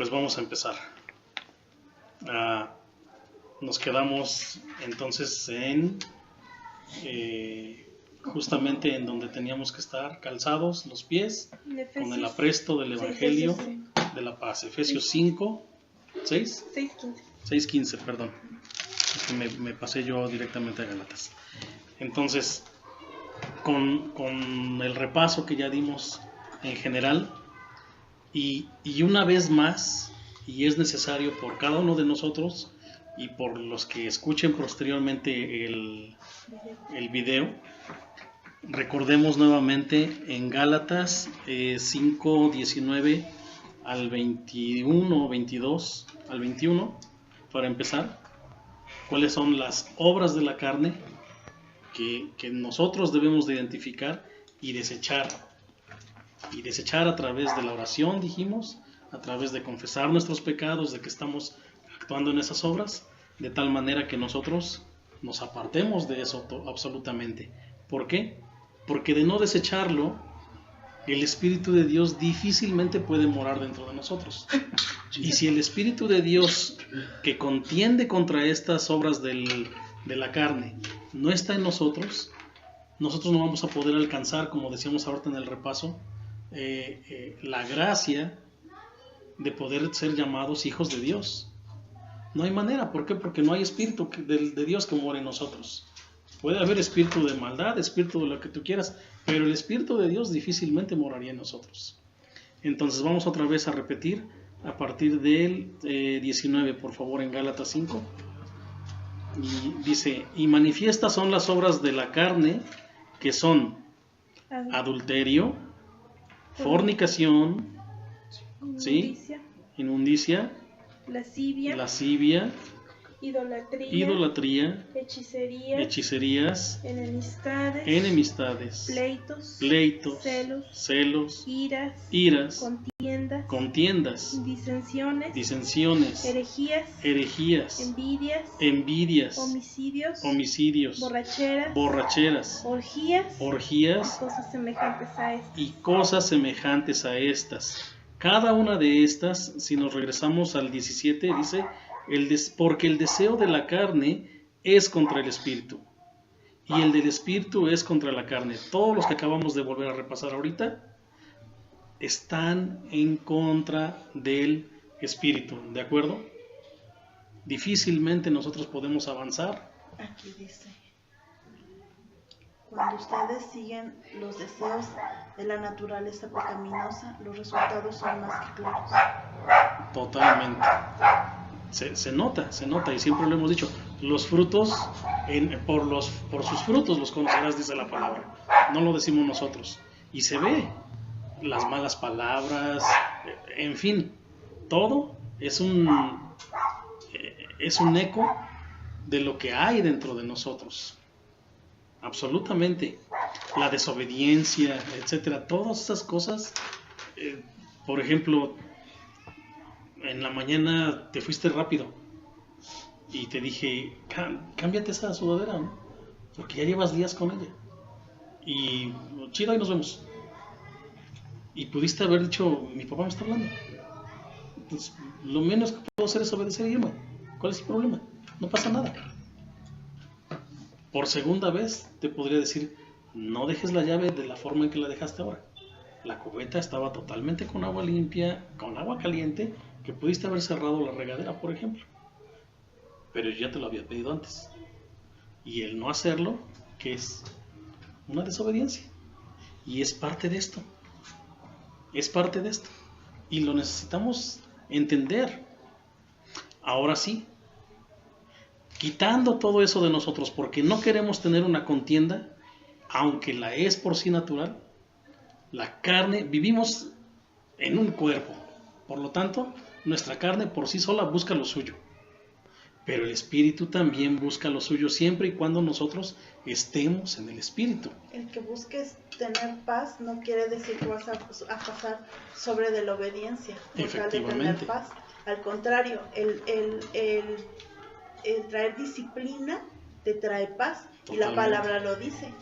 Pues vamos a empezar. Nos quedamos entonces en justamente en donde teníamos que estar, calzados los pies, con el apresto del Evangelio de la paz. Efesios 5, 6, 6:15, perdón. Es que me pasé yo directamente a Gálatas. Entonces, con el repaso que ya dimos en general, y una vez más, y es necesario por cada uno de nosotros y por los que escuchen posteriormente el video, recordemos nuevamente en Gálatas 5, 19 al 21, 22, al 21, para empezar, cuáles son las obras de la carne que nosotros debemos de identificar y desechar. Y desechar a través de la oración, dijimos, a través de confesar nuestros pecados, de que estamos actuando en esas obras, de tal manera que nosotros nos apartemos de eso absolutamente. ¿Por qué? Porque de no desecharlo, el Espíritu de Dios difícilmente puede morar dentro de nosotros. Y si el Espíritu de Dios, que contiende contra estas obras de la carne, no está en nosotros, nosotros no vamos a poder alcanzar, como decíamos ahorita en el repaso, la gracia de poder ser llamados hijos de Dios. No hay manera. ¿Por qué? Porque no hay espíritu de Dios que more en nosotros. Puede haber espíritu de maldad, espíritu de lo que tú quieras, pero el Espíritu de Dios difícilmente moraría en nosotros. Entonces vamos otra vez a repetir a partir del 19, por favor, en Gálatas 5. Y dice: y manifiestas son las obras de la carne, que son adulterio, fornicación, inmundicia, lascivia, idolatría, hechicerías, enemistades, pleitos, celos, iras, contiendas, disensiones, herejías, envidias, homicidios, borracheras, orgías y cosas semejantes a estas. Cada una de estas, si nos regresamos al 17, dice: porque el deseo de la carne es contra el espíritu, y el del espíritu es contra la carne. Todos los que acabamos de volver a repasar ahorita están en contra del espíritu, ¿de acuerdo? Difícilmente nosotros podemos avanzar. Aquí dice: cuando ustedes siguen los deseos de la naturaleza pecaminosa, los resultados son más que claros. Totalmente. Se nota, y siempre lo hemos dicho, los frutos, por sus frutos los conocerás, dice la palabra. No lo decimos nosotros. Y se ve las malas palabras, en fin, todo es un eco de lo que hay dentro de nosotros. Absolutamente. La desobediencia, etcétera, todas esas cosas. Por ejemplo, en la mañana te fuiste rápido y te dije: cámbiate esa sudadera, ¿no? Porque ya llevas días con ella. Y chido, ahí nos vemos. Y pudiste haber dicho: mi papá me está hablando. Entonces, lo menos que puedo hacer es obedecer y irme. ¿Cuál es el problema? No pasa nada. Por segunda vez te podría decir: no dejes la llave de la forma en que la dejaste ahora. La cubeta estaba totalmente con agua limpia, con agua caliente, que pudiste haber cerrado la regadera, por ejemplo. Pero yo ya te lo había pedido antes. Y el no hacerlo, ¿qué es? Una desobediencia. Y es parte de esto. Es parte de esto. Y lo necesitamos entender. Ahora sí, quitando todo eso de nosotros, porque no queremos tener una contienda, aunque la es por sí natural. La carne, vivimos en un cuerpo, por lo tanto, nuestra carne por sí sola busca lo suyo, pero el espíritu también busca lo suyo siempre y cuando nosotros estemos en el espíritu. El que busques tener paz no quiere decir que vas a pasar sobre de la obediencia por tal de tener paz. Al contrario, el traer disciplina te trae paz. Totalmente. Y la palabra lo dice: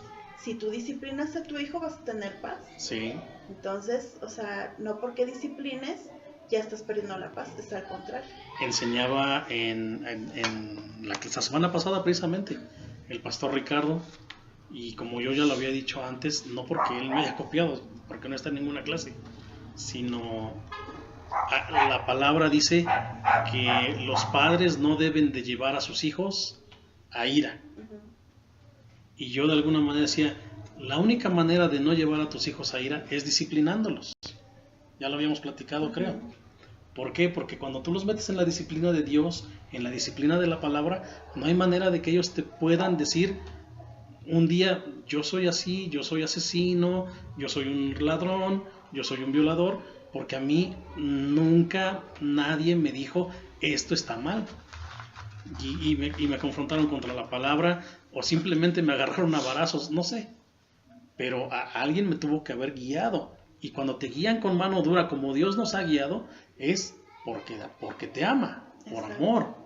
si tú disciplinas a tu hijo, vas a tener paz. Sí. Entonces, o sea, no porque disciplines ya estás perdiendo la paz, es al contrario. Enseñaba en la semana pasada precisamente el pastor Ricardo, y como yo ya lo había dicho antes, no porque él me haya copiado, porque no está en ninguna clase, sino la palabra dice que los padres no deben de llevar a sus hijos a ira. Y yo de alguna manera decía, la única manera de no llevar a tus hijos a ira es disciplinándolos. Ya lo habíamos platicado, creo. ¿Por qué? Porque cuando tú los metes en la disciplina de Dios, en la disciplina de la palabra, no hay manera de que ellos te puedan decir un día, yo soy así, yo soy asesino, yo soy un ladrón, yo soy un violador, porque a mí nunca nadie me dijo, esto está mal. Y me confrontaron contra la palabra, o simplemente me agarraron a varazos, no sé. Pero a alguien me tuvo que haber guiado. Y cuando te guían con mano dura, como Dios nos ha guiado, es porque te ama, por amor.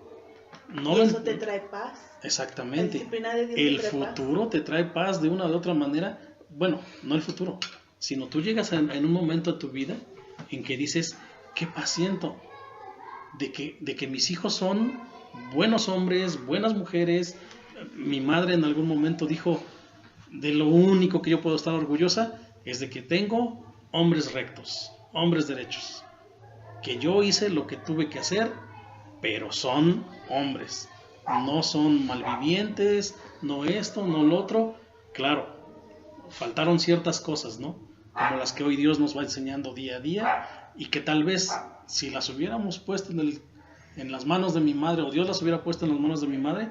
No, y eso te trae paz. Exactamente. La disciplina de Dios el te trae futuro paz. Te trae paz de una u otra manera. Bueno, no el futuro, sino tú llegas en un momento de tu vida en que dices, qué paz siento de que mis hijos son buenos hombres, buenas mujeres. Mi madre en algún momento dijo, de lo único que yo puedo estar orgullosa es de que tengo hombres rectos, hombres derechos, que yo hice lo que tuve que hacer, pero son hombres, no son malvivientes, no esto, no lo otro. Claro, faltaron ciertas cosas, ¿no? Como las que hoy Dios nos va enseñando día a día, y que tal vez si las hubiéramos puesto en las manos de mi madre, o Dios las hubiera puesto en las manos de mi madre,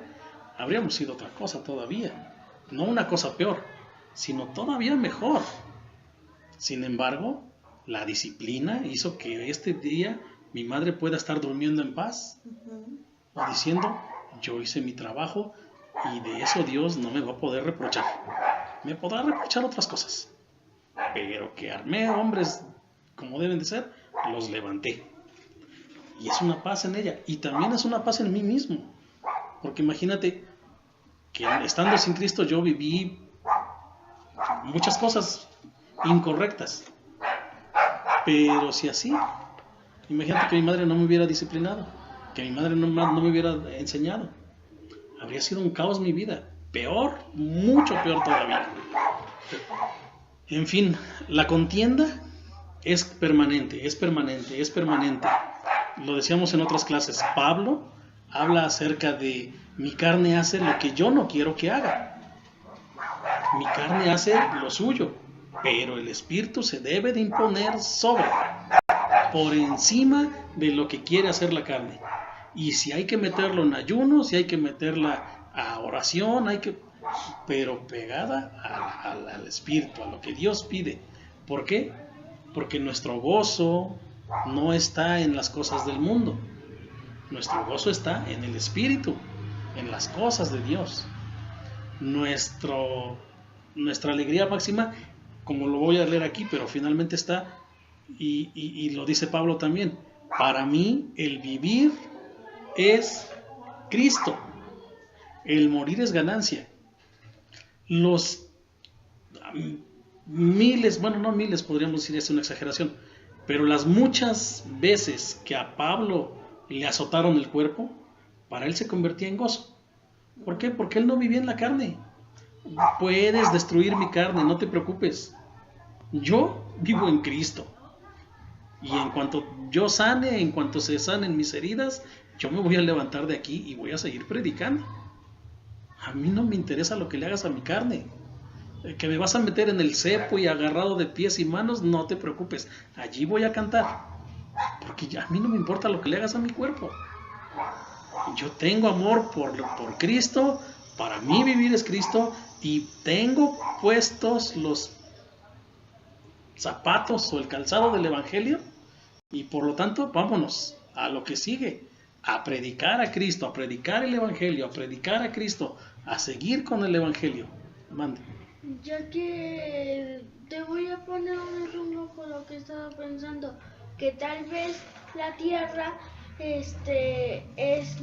habríamos sido otra cosa todavía. No una cosa peor, sino todavía mejor. Sin embargo, la disciplina hizo que este día mi madre pueda estar durmiendo en paz, o diciendo, yo hice mi trabajo y de eso Dios no me va a poder reprochar. Me podrá reprochar otras cosas, pero que armé hombres como deben de ser, los levanté. Y es una paz en ella, y también es una paz en mí mismo, porque imagínate que estando sin Cristo yo viví muchas cosas incorrectas, pero si así, imagínate que mi madre no me hubiera disciplinado, que mi madre no me hubiera enseñado, habría sido un caos mi vida, peor, mucho peor todavía. En fin, la contienda es permanente, es permanente, es permanente. Lo decíamos en otras clases. Pablo habla acerca de mi carne hace lo que yo no quiero que haga. Mi carne hace lo suyo, pero el Espíritu se debe de imponer por encima de lo que quiere hacer la carne. Y si hay que meterlo en ayuno, si hay que meterla a oración, pero pegada al Espíritu, a lo que Dios pide. ¿Por qué? Porque nuestro gozo no está en las cosas del mundo. Nuestro gozo está en el Espíritu, en las cosas de Dios. Nuestra alegría máxima, como lo voy a leer aquí, pero finalmente está, y lo dice Pablo también, para mí el vivir es Cristo, el morir es ganancia. Los miles, bueno, no miles, podríamos decir, es una exageración, pero las muchas veces que a Pablo le azotaron el cuerpo, para él se convertía en gozo. ¿Por qué? Porque él no vivía en la carne. Puedes destruir mi carne, no te preocupes. Yo vivo en Cristo. Y en cuanto yo sane, en cuanto se sanen mis heridas, yo me voy a levantar de aquí y voy a seguir predicando. A mí no me interesa lo que le hagas a mi carne. Que me vas a meter en el cepo y agarrado de pies y manos, no te preocupes. Allí voy a cantar. Porque a mí no me importa lo que le hagas a mi cuerpo. Yo tengo amor por Cristo. Para mí vivir es Cristo. Y tengo puestos los zapatos o el calzado del Evangelio. Y por lo tanto, vámonos a lo que sigue. A predicar a Cristo, a predicar el Evangelio, a predicar a Cristo, a seguir con el Evangelio. Mande. Ya que te voy a poner un ejemplo con lo que estaba pensando, que tal vez la tierra es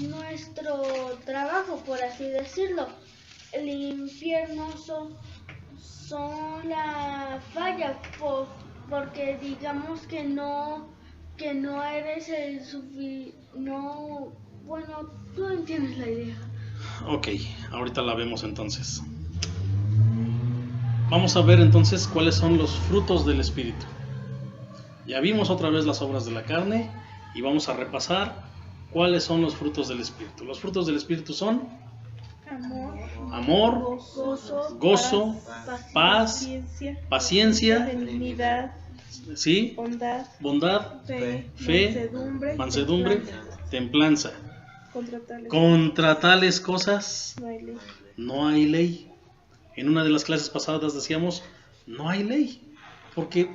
nuestro trabajo, por así decirlo. El infierno son la falla, porque digamos que no que no eres bueno, tú entiendes la idea. Ok, ahorita la vemos entonces. Vamos a ver entonces cuáles son los frutos del Espíritu. Ya vimos otra vez las obras de la carne y vamos a repasar cuáles son los frutos del Espíritu. Los frutos del Espíritu son amor, gozo, paz, paciencia, benignidad, ¿sí? Bondad, fe, mansedumbre, templanza. Contra tales cosas no hay ley. En una de las clases pasadas decíamos, no hay ley, porque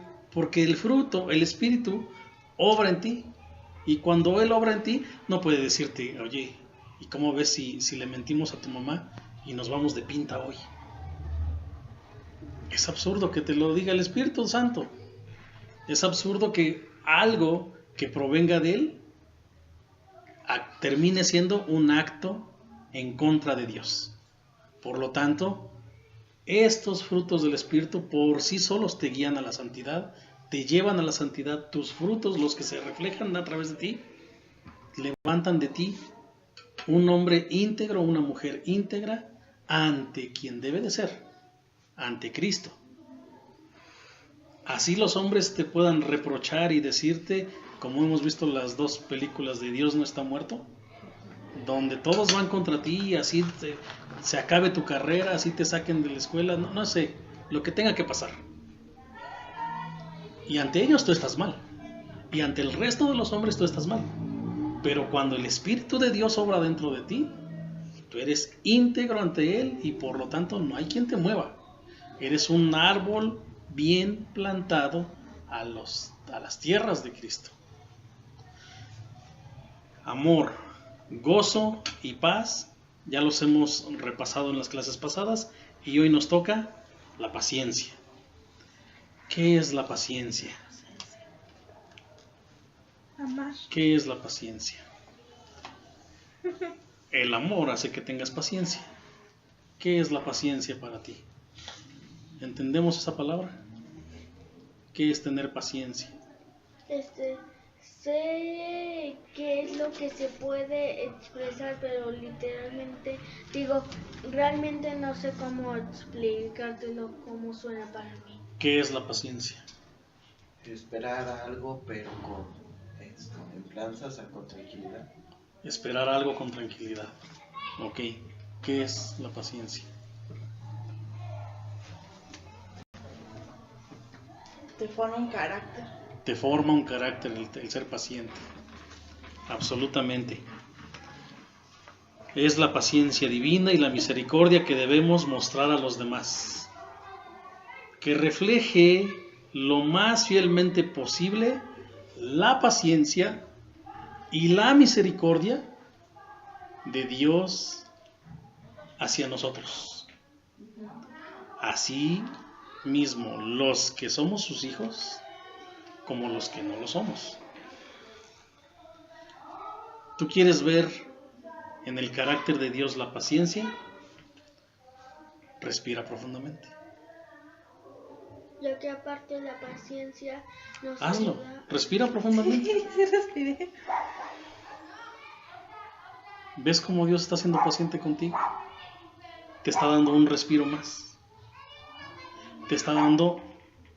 el fruto, el Espíritu, obra en ti. Y cuando Él obra en ti, no puede decirte, oye, ¿y cómo ves si le mentimos a tu mamá y nos vamos de pinta hoy? Es absurdo que te lo diga el Espíritu Santo. Es absurdo que algo que provenga de Él termine siendo un acto en contra de Dios. Por lo tanto, estos frutos del Espíritu por sí solos te guían a la santidad, te llevan a la santidad. Tus frutos, los que se reflejan a través de ti, levantan de ti un hombre íntegro, una mujer íntegra, ante quien debe de ser, ante Cristo. Así los hombres te puedan reprochar y decirte, como hemos visto las dos películas de Dios no está muerto, donde todos van contra ti y así se acabe tu carrera, así te saquen de la escuela, no sé, lo que tenga que pasar. Y ante ellos tú estás mal, y ante el resto de los hombres tú estás mal. Pero cuando el Espíritu de Dios obra dentro de ti, tú eres íntegro ante Él y por lo tanto no hay quien te mueva. Eres un árbol bien plantado a las tierras de Cristo. Amor, gozo y paz, ya los hemos repasado en las clases pasadas y hoy nos toca la paciencia. ¿Qué es la paciencia? Amar. ¿Qué es la paciencia? El amor hace que tengas paciencia. ¿Qué es la paciencia para ti? ¿Entendemos esa palabra? ¿Qué es tener paciencia? Sé qué es lo que se puede expresar, pero literalmente, realmente no sé cómo explicártelo, cómo suena para mí. ¿Qué es la paciencia? Esperar algo, pero con templanza, con tranquilidad. Esperar algo con tranquilidad. Ok. ¿Qué es la paciencia? Te forma un carácter. Te forma un carácter el ser paciente. Absolutamente. Es la paciencia divina y la misericordia que debemos mostrar a los demás. Que refleje lo más fielmente posible la paciencia y la misericordia de Dios hacia nosotros. Así mismo, los que somos sus hijos, como los que no lo somos. ¿Tú quieres ver en el carácter de Dios la paciencia? Respira profundamente. Ya que aparte la paciencia nos Hazlo, ayuda. respira profundamente. Sí, respiré. ¿Ves cómo Dios está siendo paciente contigo? Te está dando un respiro más. Te está dando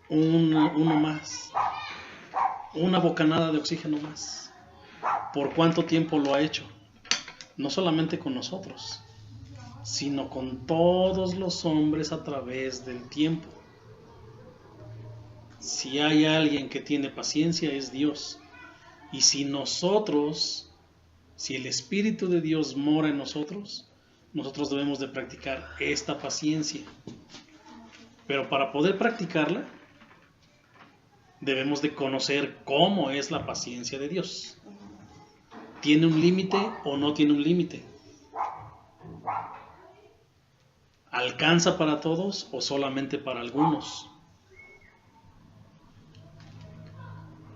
uno más. Una bocanada de oxígeno más. ¿Por cuánto tiempo lo ha hecho? No solamente con nosotros, sino con todos los hombres a través del tiempo. Si hay alguien que tiene paciencia es Dios. Y si el Espíritu de Dios mora en nosotros, nosotros debemos de practicar esta paciencia. Pero para poder practicarla, debemos de conocer cómo es la paciencia de Dios. ¿Tiene un límite o no tiene un límite? ¿Alcanza para todos o solamente para algunos?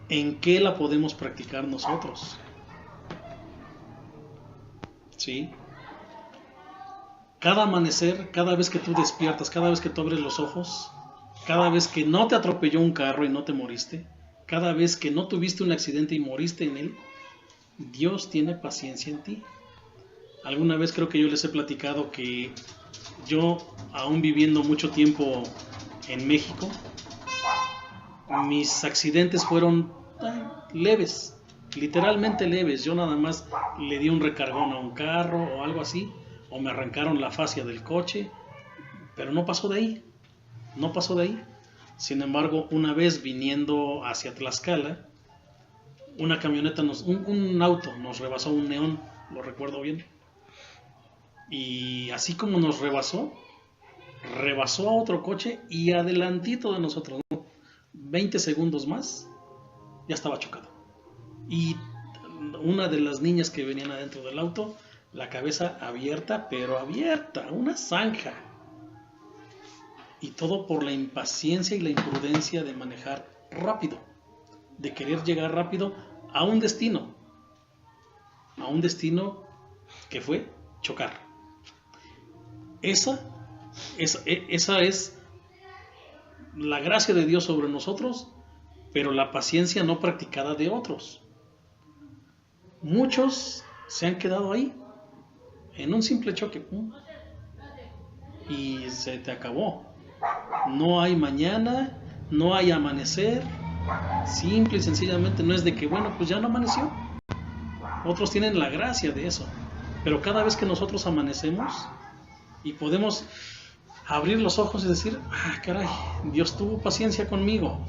¿En qué la podemos practicar nosotros? ¿Sí? Cada amanecer, cada vez que tú despiertas, cada vez que tú abres los ojos, cada vez que no te atropelló un carro y no te moriste, cada vez que no tuviste un accidente y moriste en él, Dios tiene paciencia en ti. Alguna vez creo que yo les he platicado que yo, aún viviendo mucho tiempo en México, mis accidentes fueron leves, literalmente leves. Yo nada más le di un recargón a un carro o algo así, o me arrancaron la fascia del coche, pero no pasó de ahí, no pasó de ahí. Sin embargo, una vez viniendo hacia Tlaxcala, una camioneta, un auto nos rebasó, un neón, lo recuerdo bien, y así como nos rebasó a otro coche y adelantito de nosotros, 20 segundos más, ya estaba chocado. Y una de las niñas que venían adentro del auto, la cabeza abierta, pero abierta, una zanja. Y todo por la impaciencia y la imprudencia de manejar rápido, de querer llegar rápido a un destino que fue chocar. Esa es la gracia de Dios sobre nosotros, pero la paciencia no practicada de otros. Muchos se han quedado ahí, en un simple choque, y se te acabó. No hay mañana, no hay amanecer, simple y sencillamente no es de que, bueno, pues ya no amaneció. Otros tienen la gracia de eso, pero cada vez que nosotros amanecemos y podemos abrir los ojos y decir, caray, Dios tuvo paciencia conmigo.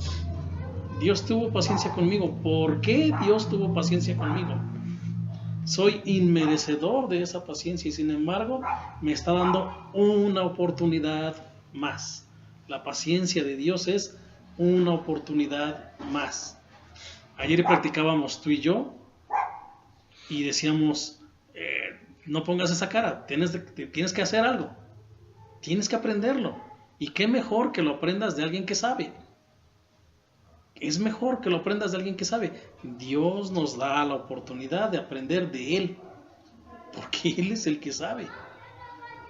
Dios tuvo paciencia conmigo. ¿Por qué Dios tuvo paciencia conmigo? Soy inmerecedor de esa paciencia y sin embargo me está dando una oportunidad más. La paciencia de Dios es una oportunidad más. Ayer practicábamos tú y yo y decíamos, no pongas esa cara, tienes que hacer algo, tienes que aprenderlo. Y qué mejor que lo aprendas de alguien que sabe. Es mejor que lo aprendas de alguien que sabe. Dios nos da la oportunidad de aprender de Él, porque Él es el que sabe.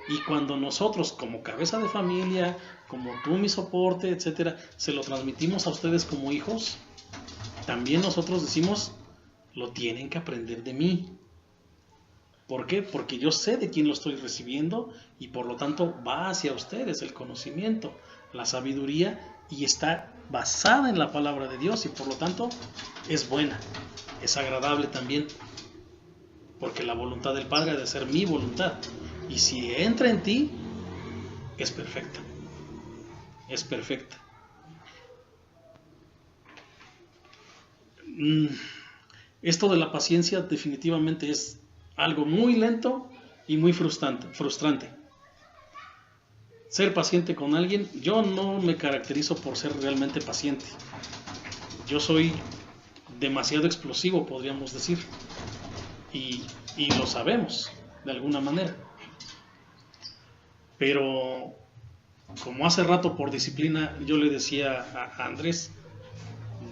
Y cuando nosotros, como cabeza de familia, como tú, mi soporte, etcétera, se lo transmitimos a ustedes como hijos, también nosotros decimos, lo tienen que aprender de mí. ¿Por qué? Porque yo sé de quién lo estoy recibiendo y por lo tanto va hacia ustedes el conocimiento, la sabiduría, y está basada en la palabra de Dios y por lo tanto es buena, es agradable también, porque la voluntad del Padre ha de ser mi voluntad, y si entra en ti es perfecta, es perfecta. Esto de la paciencia definitivamente es algo muy lento y muy frustrante. Ser paciente con alguien, yo no me caracterizo por ser realmente paciente. Yo soy demasiado explosivo, podríamos decir. Y lo sabemos, de alguna manera. Pero, como hace rato por disciplina, yo le decía a Andrés,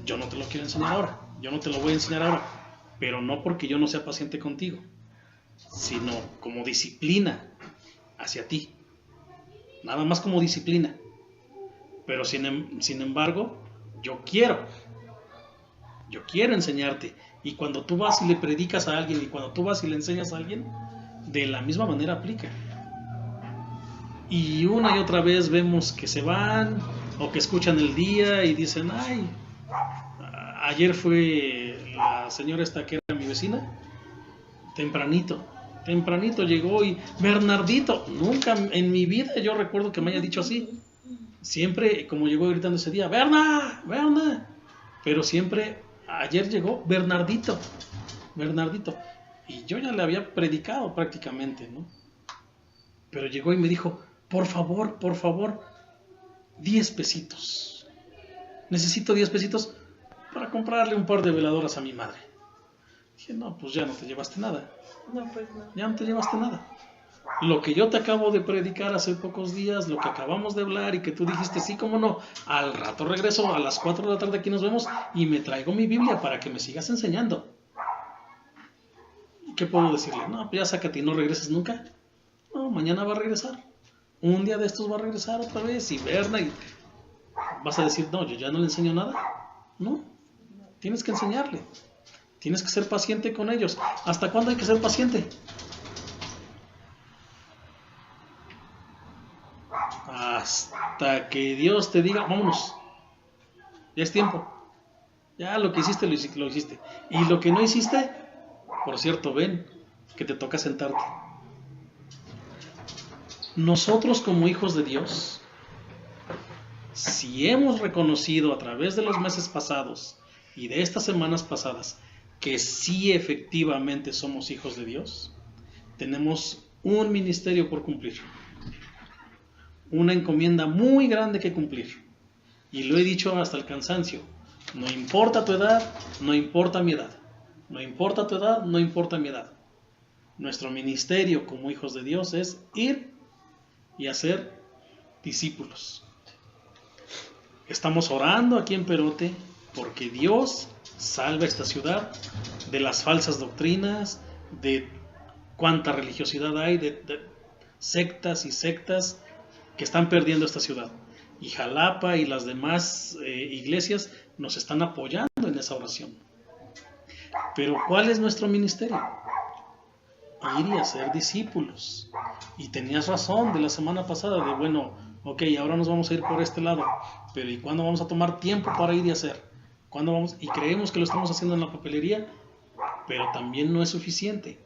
yo no te lo quiero enseñar ahora, yo no te lo voy a enseñar ahora, pero no porque yo no sea paciente contigo, sino como disciplina hacia ti. Nada más como disciplina. Pero sin embargo, yo quiero enseñarte. Y cuando tú vas y le predicas a alguien, y cuando tú vas y le enseñas a alguien, de la misma manera aplica. Y una y otra vez vemos que se van, o que escuchan el día y dicen, ay, ayer fue la señora esta que era mi vecina, tempranito llegó y Bernardito, nunca en mi vida yo recuerdo que me haya dicho así. Siempre, como llegó gritando ese día, Berna, pero siempre, ayer llegó Bernardito, y yo ya le había predicado prácticamente, ¿no? Pero llegó y me dijo, por favor, 10 pesitos, necesito 10 pesitos para comprarle un par de veladoras a mi madre. Dije, no, pues ya no te llevaste nada. No, pues no. Ya no te llevaste nada. Lo que yo te acabo de predicar hace pocos días, lo que acabamos de hablar y que tú dijiste, sí, cómo no, al rato regreso, a las 4 de la tarde aquí nos vemos y me traigo mi Biblia para que me sigas enseñando. ¿Qué puedo decirle? No, pues ya sácate y no regreses nunca. No, mañana va a regresar. Un día de estos va a regresar otra vez y Berna y vas a decir, no, yo ya no le enseño nada. No, Tienes que enseñarle. Tienes que ser paciente con ellos. ¿Hasta cuándo hay que ser paciente? Hasta que Dios te diga, vámonos. Ya es tiempo. Ya lo que hiciste, lo hiciste. Y lo que no hiciste, por cierto, ven, que te toca sentarte. Nosotros como hijos de Dios, si hemos reconocido a través de los meses pasados y de estas semanas pasadas que sí efectivamente somos hijos de Dios, tenemos un ministerio por cumplir, una encomienda muy grande que cumplir. Y lo he dicho hasta el cansancio, no importa tu edad, no importa mi edad, no importa tu edad, no importa mi edad. Nuestro ministerio como hijos de Dios es ir y hacer discípulos. Estamos orando aquí en Perote porque Dios salve esta ciudad de las falsas doctrinas, de cuánta religiosidad hay, de sectas y sectas que están perdiendo esta ciudad. Y Jalapa y las demás iglesias nos están apoyando en esa oración. Pero ¿cuál es nuestro ministerio? Ir y hacer discípulos. Y tenías razón de la semana pasada de, bueno, ok, ahora nos vamos a ir por este lado, pero ¿y cuándo vamos a tomar tiempo para ir y hacer? ¿Cuándo vamos? Y creemos que lo estamos haciendo en la papelería, pero también no es suficiente.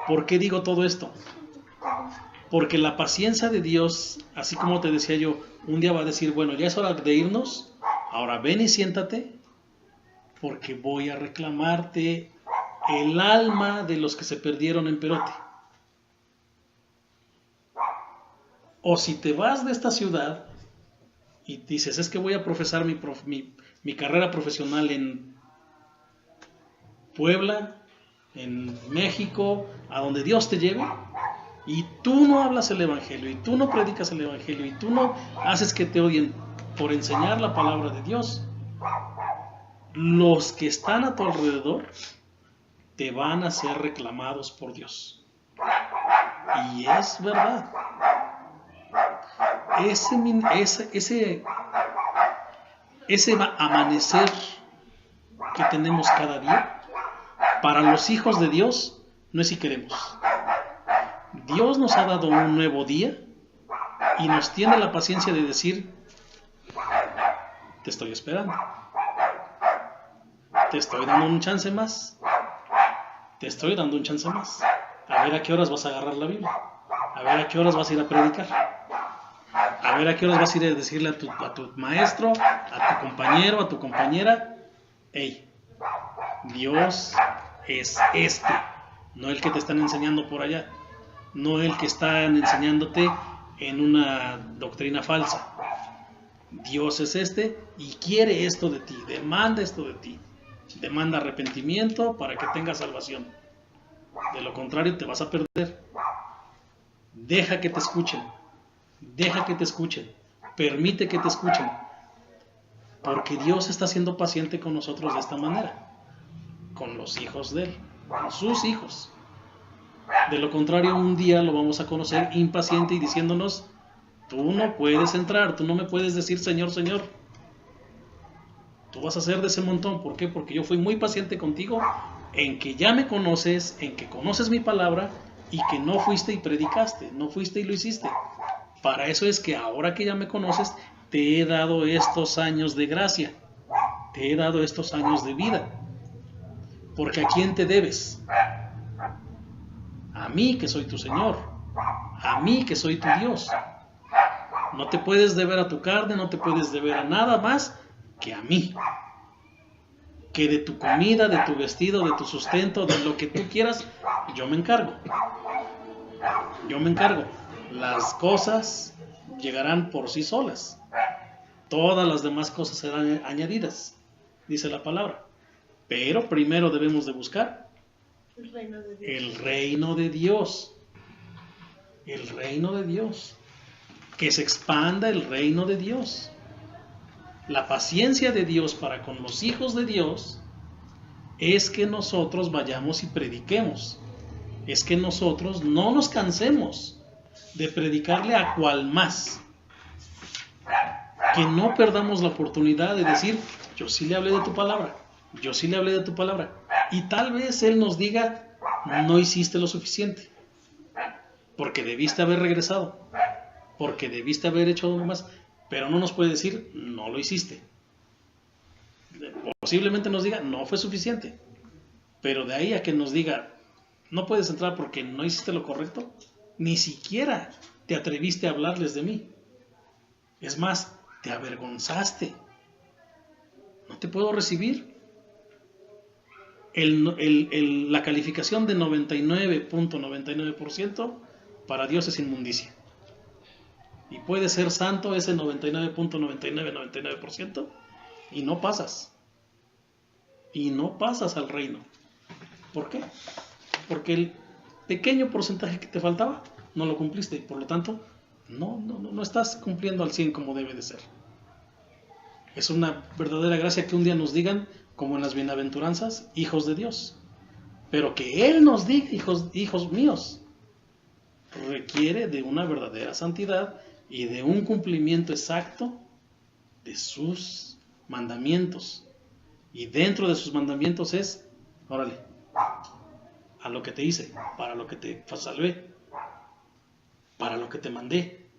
¿Por qué digo todo esto? Porque la paciencia de Dios, así como te decía yo, un día va a decir, bueno, ya es hora de irnos, ahora ven y siéntate, porque voy a reclamarte el alma de los que se perdieron en Perote. O si te vas de esta ciudad y dices, es que voy a profesar mi carrera profesional en Puebla, en México, a donde Dios te lleve, y tú no hablas el Evangelio, y tú no predicas el Evangelio, y tú no haces que te odien por enseñar la palabra de Dios, los que están a tu alrededor te van a ser reclamados por Dios. Y es verdad. Ese amanecer que tenemos cada día, para los hijos de Dios, no es si queremos. Dios nos ha dado un nuevo día y nos tiene la paciencia de decir, te estoy esperando. Te estoy dando un chance más. Te estoy dando un chance más. A ver a qué horas vas a agarrar la Biblia. A ver a qué horas vas a ir a predicar. A ver a qué horas vas a ir a decirle a tu maestro, a tu compañero, a tu compañera, hey, Dios es este, no el que te están enseñando por allá, no el que están enseñándote en una doctrina falsa. Dios es este y quiere esto de ti, demanda esto de ti, demanda arrepentimiento para que tengas salvación. De lo contrario te vas a perder. Deja que te escuchen. Deja que te escuchen, permite que te escuchen, porque Dios está siendo paciente con nosotros de esta manera, con los hijos de Él, con sus hijos. De lo contrario, un día lo vamos a conocer impaciente y diciéndonos, tú no puedes entrar, tú no me puedes decir Señor, Señor. Tú vas a ser de ese montón. ¿Por qué? Porque yo fui muy paciente contigo en que ya me conoces, en que conoces mi palabra y que no fuiste y predicaste, no fuiste y lo hiciste. Para eso es que ahora que ya me conoces, te he dado estos años de gracia, te he dado estos años de vida. Porque ¿a quién te debes? A mí que soy tu Señor, a mí que soy tu Dios. No te puedes deber a tu carne, no te puedes deber a nada más que a mí. Que de tu comida, de tu vestido, de tu sustento, de lo que tú quieras, yo me encargo. Yo me encargo. Las cosas llegarán por sí solas. Todas las demás cosas serán añadidas, dice la palabra. Pero primero debemos de buscar el reino de Dios. El reino de Dios. El reino de Dios. Que se expanda el reino de Dios. La paciencia de Dios para con los hijos de Dios es que nosotros vayamos y prediquemos. Es que nosotros no nos cansemos de predicarle a cual más, que no perdamos la oportunidad de decir, yo sí le hablé de tu palabra, yo sí le hablé de tu palabra. Y tal vez Él nos diga, no hiciste lo suficiente, porque debiste haber regresado, porque debiste haber hecho algo más, pero no nos puede decir, no lo hiciste. Posiblemente nos diga, no fue suficiente, pero de ahí a que nos diga, no puedes entrar porque no hiciste lo correcto, ni siquiera te atreviste a hablarles de mí. Es más, te avergonzaste. No te puedo recibir. La calificación de 99.99% para Dios es inmundicia. Y puede ser santo ese 99.99% y no pasas. Y no pasas al reino. ¿Por qué? Porque el pequeño porcentaje que te faltaba no lo cumpliste y por lo tanto no estás cumpliendo al 100 como debe de ser. Es una verdadera gracia que un día nos digan, como en las bienaventuranzas, hijos de Dios. Pero que Él nos diga, hijos míos, requiere de una verdadera santidad y de un cumplimiento exacto de sus mandamientos. Y dentro de sus mandamientos es, órale, a lo que te hice, para lo que te salvé, para lo que te mandé,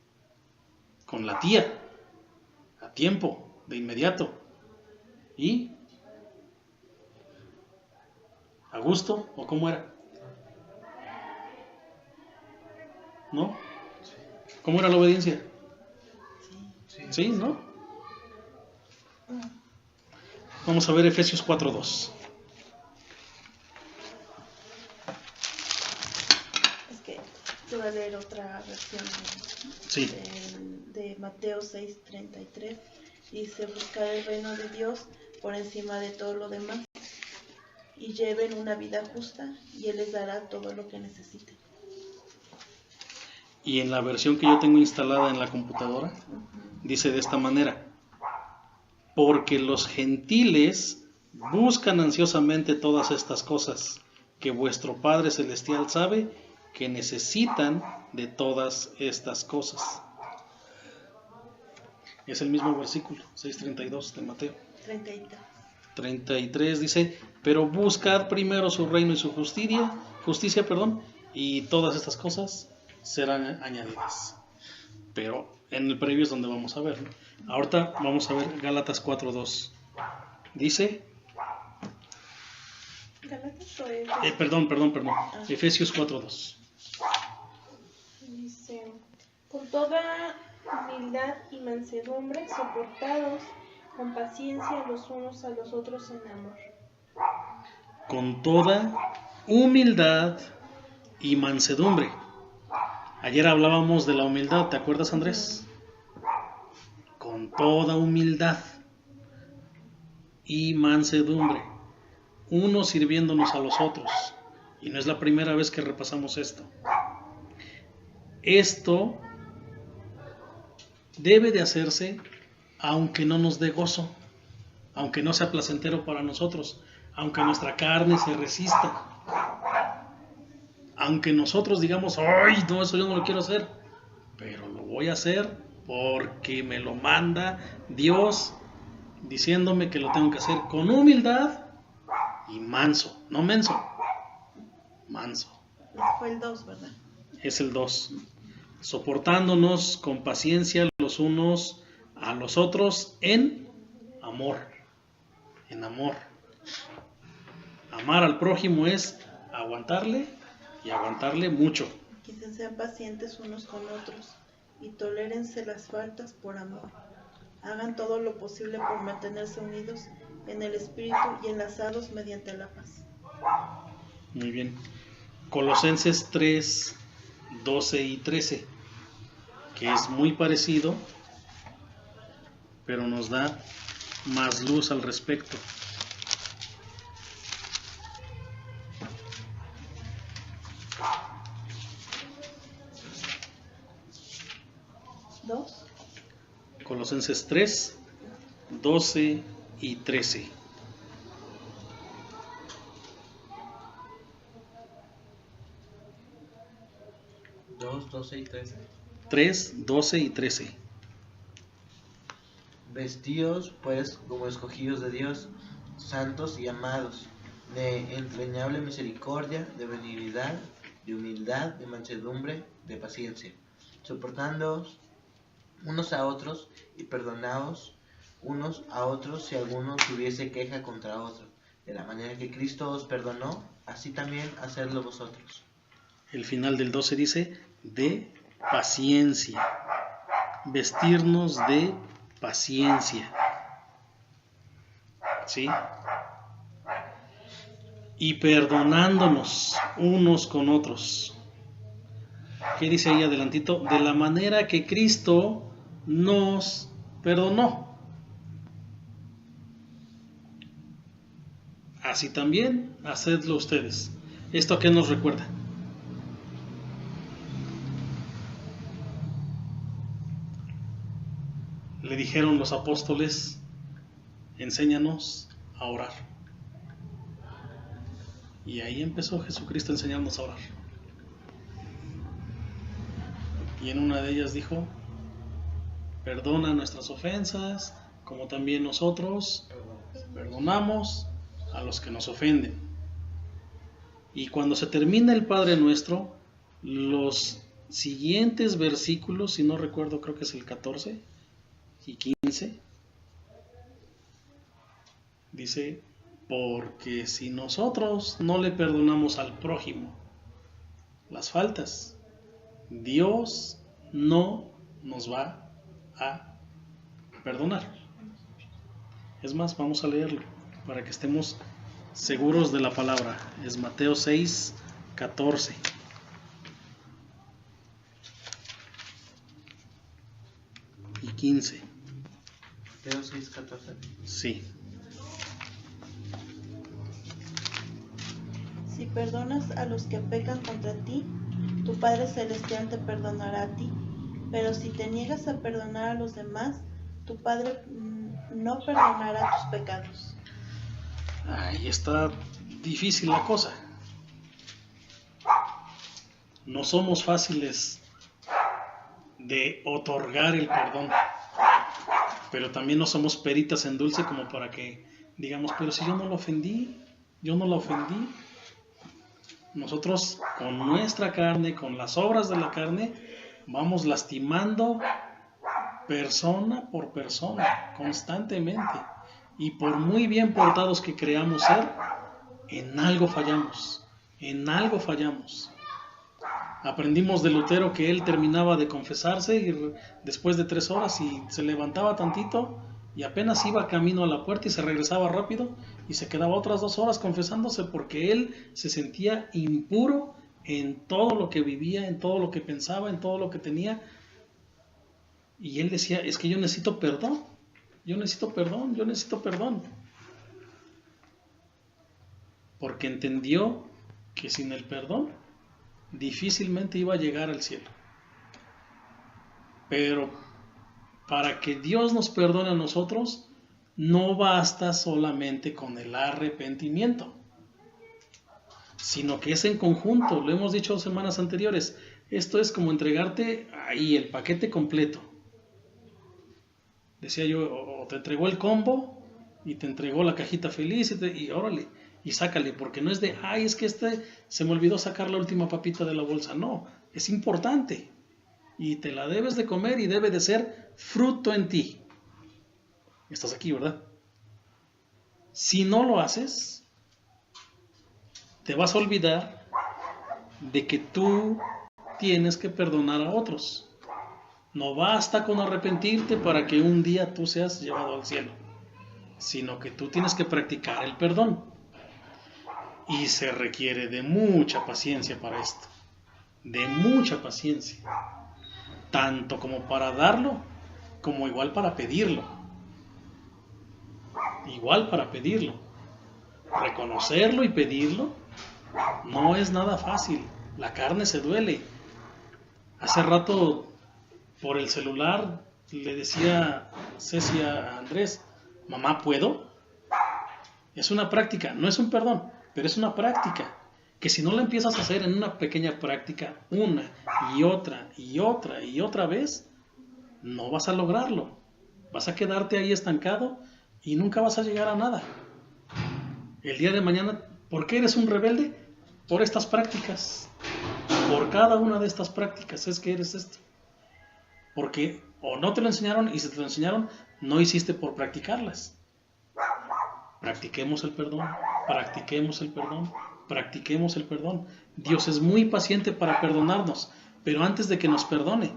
con la tía, a tiempo, de inmediato, y a gusto, o cómo era, ¿no? ¿Cómo era la obediencia? Sí, ¿no? Vamos a ver Efesios 4:2. Es que te voy a leer otra versión de Mateo 6:33. Dice, buscar el reino de Dios por encima de todo lo demás y lleven una vida justa y Él les dará todo lo que necesiten. Y en la versión que yo tengo instalada en la computadora, dice de esta manera: porque los gentiles buscan ansiosamente todas estas cosas, que vuestro Padre Celestial sabe que necesitan de todas estas cosas. Es el mismo versículo, 6:32 de Mateo. 33 dice, pero buscad primero su reino y su justicia, y todas estas cosas serán añadidas. Pero en el previo es donde vamos a ver, ¿no? Ahorita vamos a ver Gálatas 4:2. Dice, perdón. Efesios 4:2. Dice, con toda humildad y mansedumbre, soportados con paciencia los unos a los otros en amor. Con toda humildad y mansedumbre. Ayer hablábamos de la humildad, ¿te acuerdas, Andrés? Con toda humildad y mansedumbre, unos sirviéndonos a los otros. Y no es la primera vez que repasamos esto. Esto debe de hacerse aunque no nos dé gozo, aunque no sea placentero para nosotros, aunque nuestra carne se resista, aunque nosotros digamos, ¡ay, no, eso yo no lo quiero hacer! Pero lo voy a hacer porque me lo manda Dios, diciéndome que lo tengo que hacer con humildad y manso, no menso, manso. Fue el 2, ¿verdad? Es el 2. Soportándonos con paciencia los unos a los otros en amor. En amor. Amar al prójimo es aguantarle y aguantarle mucho. Que sean pacientes unos con otros y tolérense las faltas por amor. Hagan todo lo posible por mantenerse unidos en el espíritu y enlazados mediante la paz. Muy bien. Colosenses 3:12 y 13, que es muy parecido, pero nos da más luz al respecto. Colosenses 3:12 y 13. 2, 12 y 13. 3:12 y 13. Vestíos, pues, como escogidos de Dios, santos y amados, de entrañable misericordia, de benignidad, de humildad, de mansedumbre, de paciencia, soportándoos unos a otros y perdonaos unos a otros si alguno tuviese queja contra otro. De la manera que Cristo os perdonó, así también hacedlo vosotros. El final del 12 dice, de paciencia. Vestirnos de paciencia. ¿Sí? Y perdonándonos unos con otros. ¿Qué dice ahí adelantito? De la manera que Cristo nos perdonó. Así también hacedlo ustedes. ¿Esto a qué nos recuerda? Le dijeron los apóstoles, enséñanos a orar. Y ahí empezó Jesucristo a enseñarnos a orar. Y en una de ellas dijo, perdona nuestras ofensas, como también nosotros perdonamos a los que nos ofenden. Y cuando se termina el Padre Nuestro, los siguientes versículos, si no recuerdo, creo que es el 14 y 15, dice, porque si nosotros no le perdonamos al prójimo las faltas, Dios no nos va a perdonar. Es más, vamos a leerlo para que estemos seguros de la palabra. Es Mateo 6, 14. Y 15. Mateo 6, 14. Sí. Si perdonas a los que pecan contra ti, tu Padre Celestial te perdonará a ti. Pero si te niegas a perdonar a los demás, tu Padre no perdonará tus pecados. Ahí está difícil la cosa. No somos fáciles de otorgar el perdón, pero también no somos peritas en dulce como para que digamos, pero si yo no lo ofendí, yo no la ofendí. Nosotros con nuestra carne, con las obras de la carne, vamos lastimando persona por persona, constantemente. Y por muy bien portados que creamos ser, en algo fallamos, en algo fallamos. Aprendimos de Lutero que él terminaba de confesarse y después de 3 horas y se levantaba tantito y apenas iba camino a la puerta y se regresaba rápido y se quedaba otras 2 horas confesándose porque él se sentía impuro en todo lo que vivía, en todo lo que pensaba, en todo lo que tenía. Y él decía, es que yo necesito perdón, yo necesito perdón, yo necesito perdón. Porque entendió que sin el perdón difícilmente iba a llegar al cielo. Pero para que Dios nos perdone a nosotros, no basta solamente con el arrepentimiento, sino que es en conjunto. Lo hemos dicho semanas anteriores. Esto es como entregarte ahí el paquete completo. Decía yo, o te entregó el combo y te entregó la cajita feliz y órale, y sácale, porque no es de, ay, es que se me olvidó sacar la última papita de la bolsa. No, es importante y te la debes de comer y debe de ser fruto en ti. Estás aquí, ¿verdad? Si no lo haces, te vas a olvidar de que tú tienes que perdonar a otros. No basta con arrepentirte para que un día tú seas llevado al cielo, sino que tú tienes que practicar el perdón. Y se requiere de mucha paciencia para esto, de mucha paciencia, tanto como para darlo, como igual para pedirlo. Igual para pedirlo. Reconocerlo y pedirlo no es nada fácil. La carne se duele. Hace rato por el celular le decía Ceci a Andrés, mamá, ¿puedo? Es una práctica, no es un perdón, pero es una práctica, que si no la empiezas a hacer en una pequeña práctica, una y otra y otra y otra vez, no vas a lograrlo. Vas a quedarte ahí estancado y nunca vas a llegar a nada. El día de mañana, ¿por qué eres un rebelde? Por estas prácticas. Por cada una de estas prácticas es que eres esto. Porque o no te lo enseñaron, y si te lo enseñaron, no hiciste por practicarlas. Practiquemos el perdón, practiquemos el perdón, practiquemos el perdón. Dios es muy paciente para perdonarnos, pero antes de que nos perdone,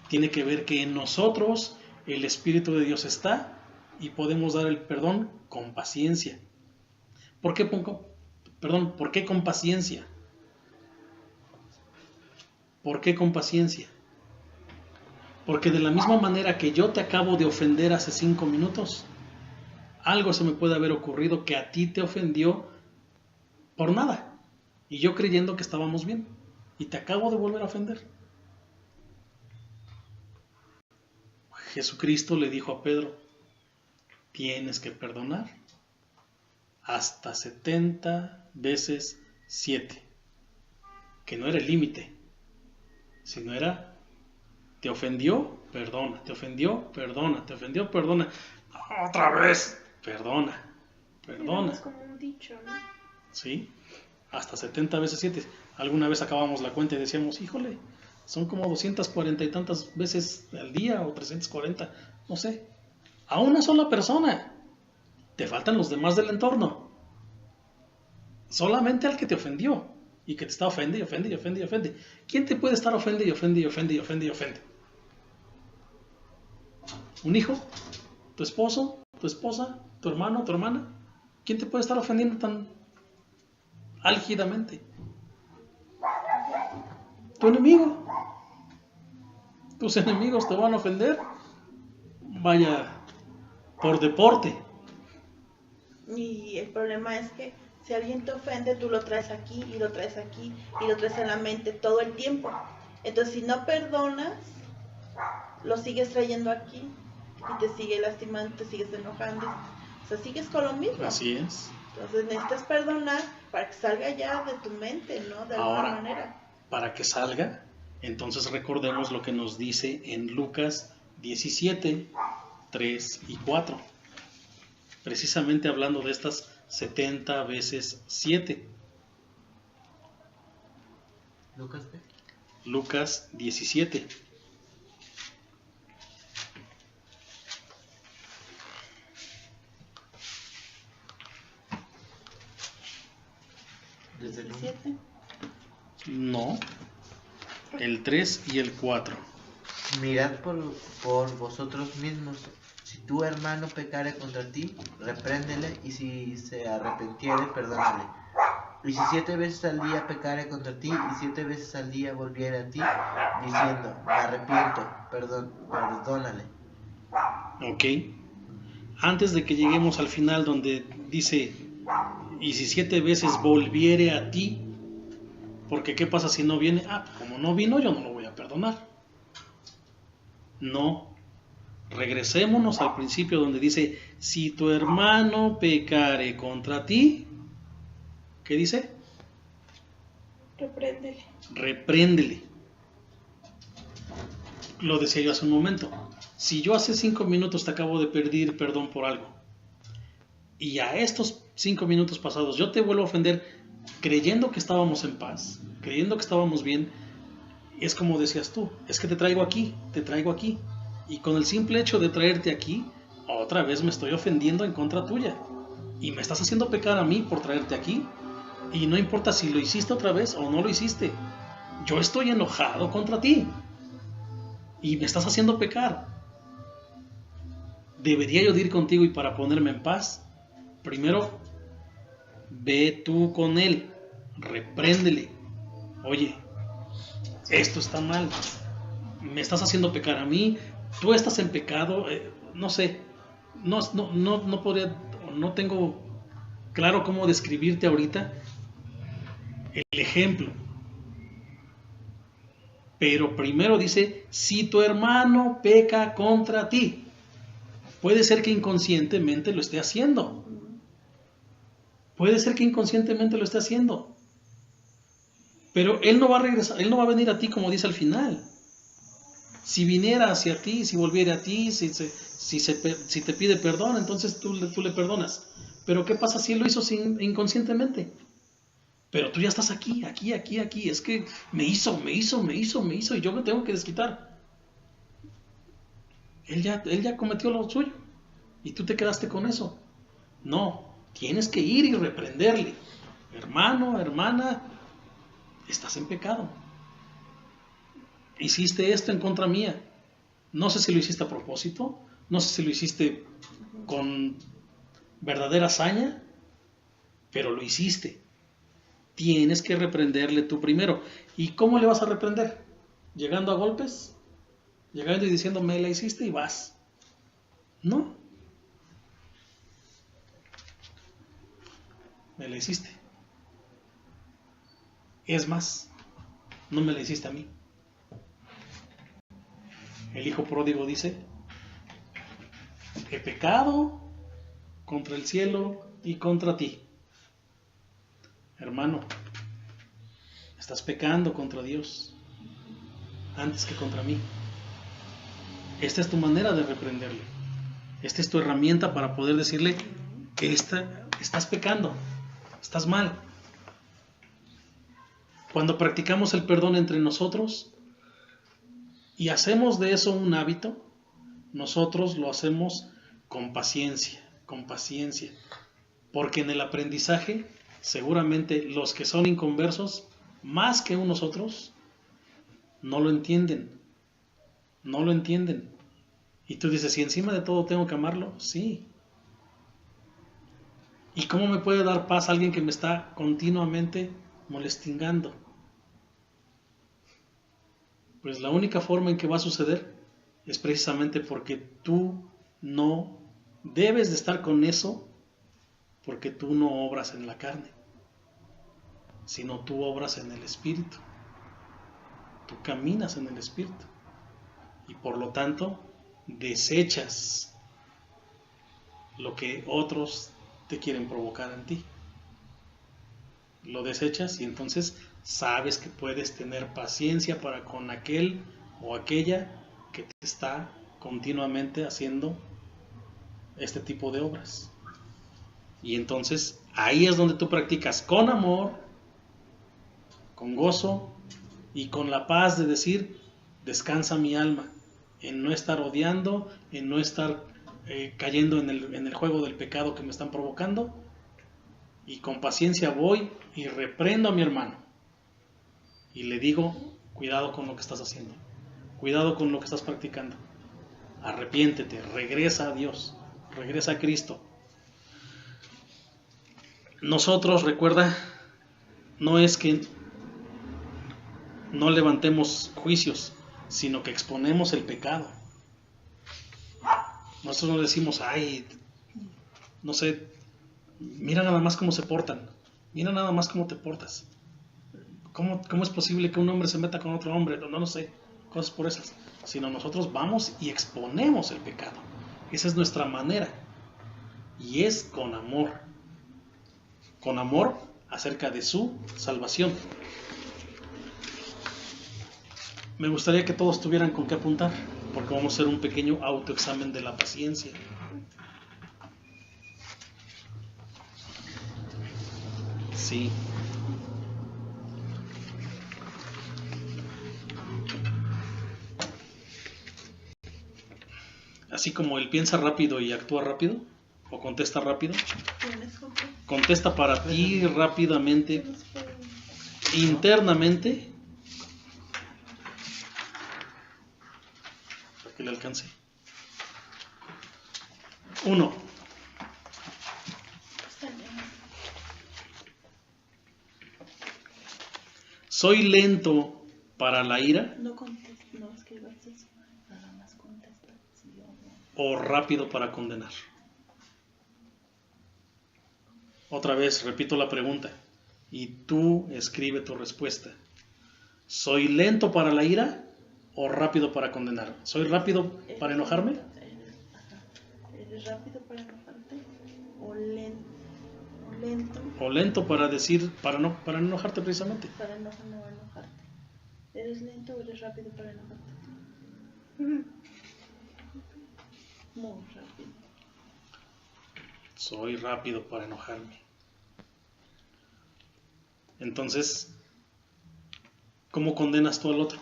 tiene que ver que en nosotros el Espíritu de Dios está y podemos dar el perdón con paciencia. ¿Por qué con paciencia? ¿Por qué con paciencia? Porque de la misma manera que yo te acabo de ofender hace 5 minutos, algo se me puede haber ocurrido que a ti te ofendió por nada. Y yo creyendo que estábamos bien. Y te acabo de volver a ofender. Jesucristo le dijo a Pedro, tienes que perdonar hasta 70 veces 7. Que no era el límite, sino era, te ofendió, perdona, te ofendió, perdona, te ofendió, perdona. Otra vez, perdona, perdona. Es como un dicho, ¿no? Sí, hasta 70 veces 7. Alguna vez acabamos la cuenta y decíamos, híjole, son como 240 y tantas veces al día o 340, no sé. A una sola persona. Te faltan los demás del entorno. Solamente al que te ofendió y que te está ofende y ofende y ofende y ofende. ¿Quién te puede estar ofende y ofende y ofende y ofende y ofende? ¿Un hijo? ¿Tu esposo? ¿Tu esposa? ¿Tu hermano? ¿Tu hermana? ¿Quién te puede estar ofendiendo tan álgidamente? Tu enemigo. Tus enemigos te van a ofender. Vaya, por deporte. Y el problema es que si alguien te ofende, tú lo traes aquí y lo traes aquí y lo traes en la mente todo el tiempo. Entonces, si no perdonas, lo sigues trayendo aquí y te sigue lastimando, te sigues enojando. O sea, sigues con lo mismo. Así es. Entonces, necesitas perdonar para que salga ya de tu mente, ¿no? De alguna manera. Para que salga, entonces recordemos lo que nos dice en Lucas 17, 3 y 4. Precisamente hablando de estas 70 veces 7. ¿Lucas qué? Lucas 17. Desde el 1. 7. No, el 3 y el 4. Mirad por vosotros mismos. Si tu hermano pecare contra ti, repréndele, y si se arrepintiere, perdónale. Y si 7 veces al día pecare contra ti, y 7 veces al día volviere a ti, diciendo, me arrepiento, perdónale. Ok. Antes de que lleguemos al final donde dice, y si 7 veces volviere a ti, porque ¿qué pasa si no viene? Como no vino, yo no lo voy a perdonar. No. Regresémonos al principio donde dice, si tu hermano pecare contra ti, ¿qué dice? Repréndele. Repréndele. Lo decía yo hace un momento. Si yo hace 5 minutos te acabo de pedir perdón por algo, y a estos 5 minutos pasados yo te vuelvo a ofender creyendo que estábamos en paz, creyendo que estábamos bien, es como decías tú, es que te traigo aquí, y con el simple hecho de traerte aquí, otra vez me estoy ofendiendo en contra tuya, y me estás haciendo pecar a mí por traerte aquí, y no importa si lo hiciste otra vez o no lo hiciste, yo estoy enojado contra ti, y me estás haciendo pecar. Debería yo de ir contigo, y para ponerme en paz, primero ve tú con él, repréndele, oye, esto está mal, me estás haciendo pecar a mí, tú estás en pecado, no sé, no podría, no tengo claro cómo describirte ahorita el ejemplo, pero primero dice, si tu hermano peca contra ti, puede ser que inconscientemente lo esté haciendo, pero él no va a regresar, él no va a venir a ti como dice al final. Si viniera hacia ti, si volviera a ti, si te pide perdón, entonces tú le perdonas. Pero ¿qué pasa si él lo hizo inconscientemente? Pero tú ya estás aquí. Es que me hizo y yo me tengo que desquitar. Él ya cometió lo suyo y tú te quedaste con eso. No, tienes que ir y reprenderle. Hermano, hermana, estás en pecado. Hiciste esto en contra mía. No sé si lo hiciste a propósito, no sé si lo hiciste con verdadera hazaña, pero lo hiciste. Tienes que reprenderle tú primero. ¿Y cómo le vas a reprender? ¿Llegando a golpes? ¿Llegando y diciendo, me la hiciste y vas? No. Me la hiciste. Es más, no me la hiciste a mí. El hijo pródigo dice, he pecado contra el cielo y contra ti. Hermano, estás pecando contra Dios antes que contra mí. Esta es tu manera de reprenderle. Esta es tu herramienta para poder decirle que estás pecando, estás mal. Cuando practicamos el perdón entre nosotros y hacemos de eso un hábito, nosotros lo hacemos con paciencia, porque en el aprendizaje seguramente los que son inconversos, más que unos otros, no lo entienden. Y tú dices, ¿y encima de todo tengo que amarlo? Sí. ¿Y cómo me puede dar paz alguien que me está continuamente molestingando? Pues la única forma en que va a suceder es precisamente porque tú no debes de estar con eso, porque tú no obras en la carne, sino tú obras en el Espíritu. Tú caminas en el Espíritu y por lo tanto desechas lo que otros te quieren provocar en ti. Lo desechas y entonces sabes que puedes tener paciencia para con aquel o aquella que te está continuamente haciendo este tipo de obras. Y entonces ahí es donde tú practicas con amor, con gozo y con la paz de decir, descansa mi alma, en no estar odiando, en no estar cayendo en el juego del pecado que me están provocando, y con paciencia voy y reprendo a mi hermano y le digo, cuidado con lo que estás haciendo, cuidado con lo que estás practicando, arrepiéntete, regresa a Dios, regresa a Cristo. Nosotros, recuerda, no es que no levantemos juicios, sino que exponemos el pecado. Nosotros no decimos, ay, no sé, mira nada más cómo se portan, mira nada más cómo te portas. ¿Cómo es posible que un hombre se meta con otro hombre? No sé, cosas por esas. Sino nosotros vamos y exponemos el pecado. Esa es nuestra manera. Y es con amor. Con amor acerca de su salvación. Me gustaría que todos tuvieran con qué apuntar, porque vamos a hacer un pequeño autoexamen de la paciencia. Sí. Así como él piensa rápido y actúa rápido, o contesta rápido, contesta para ti rápidamente, internamente, para que le alcance. 1. Soy lento para la ira. No contestes, no escribas eso, nada más contesta. Sí o no. O rápido para condenar. Otra vez, repito la pregunta. Y tú escribe tu respuesta. ¿Soy lento para la ira o rápido para condenar? ¿Soy rápido para enojarme? ¿Eres rápido para enojarte? ¿O lento? O lento para decir, para no enojarte precisamente. Para no enojarte. ¿Eres lento o eres rápido para enojarte? Muy rápido. Soy rápido para enojarme. Entonces, ¿cómo condenas tú al otro?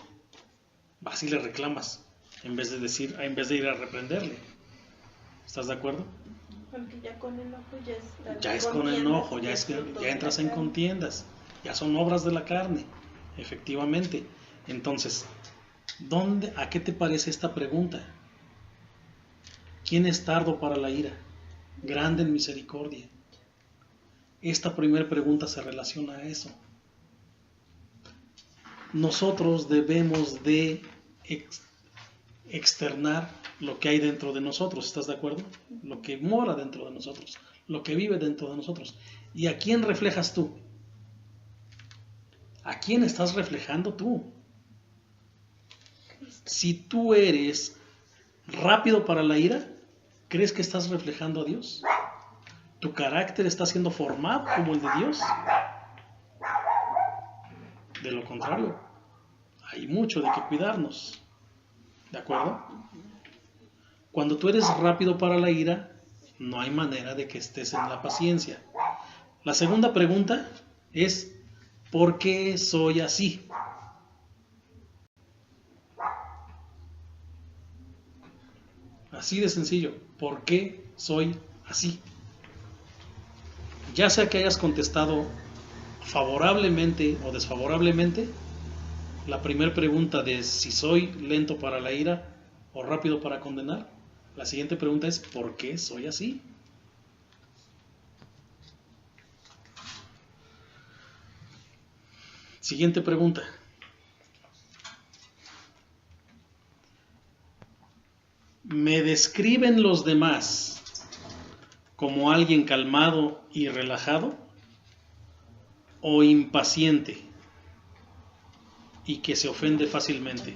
Vas y le reclamas, en vez de ir a reprenderle. ¿Estás de acuerdo? Porque ya con enojo Ya es con enojo, ya entras en contiendas, ya son obras de la carne, efectivamente. Entonces, ¿a qué te parece esta pregunta? ¿Quién es tardo para la ira? Grande en misericordia. Esta primera pregunta se relaciona a eso. Nosotros debemos de externar lo que hay dentro de nosotros, ¿estás de acuerdo? Lo que mora dentro de nosotros, lo que vive dentro de nosotros. ¿Y a quién reflejas tú? ¿A quién estás reflejando tú? Si tú eres rápido para la ira, ¿crees que estás reflejando a Dios? ¿Tu carácter está siendo formado como el de Dios? De lo contrario, hay mucho de qué cuidarnos. ¿De acuerdo? Cuando tú eres rápido para la ira, no hay manera de que estés en la paciencia. La segunda pregunta es, ¿por qué soy así? Así de sencillo, ¿por qué soy así? Ya sea que hayas contestado favorablemente o desfavorablemente, la primera pregunta de si soy lento para la ira o rápido para condenar, la siguiente pregunta es ¿por qué soy así? Siguiente pregunta. ¿Me describen los demás como alguien calmado y relajado o impaciente y que se ofende fácilmente?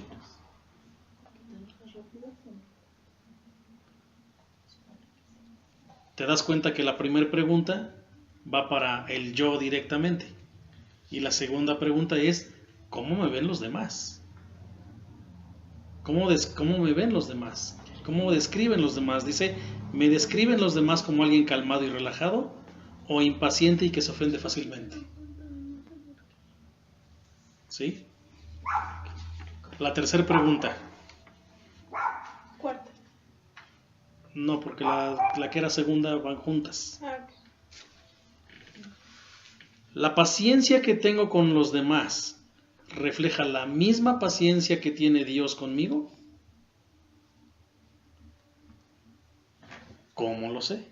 Te das cuenta que la primera pregunta va para el yo directamente y la segunda pregunta es ¿cómo me ven los demás? ¿Cómo me ven los demás? ¿Cómo describen los demás? Dice, ¿me describen los demás como alguien calmado y relajado o impaciente y que se ofende fácilmente? ¿Sí? La tercera pregunta. Cuarta. No, porque la que era segunda van juntas. Ah, La paciencia que tengo con los demás refleja la misma paciencia que tiene Dios conmigo. ¿Cómo lo sé?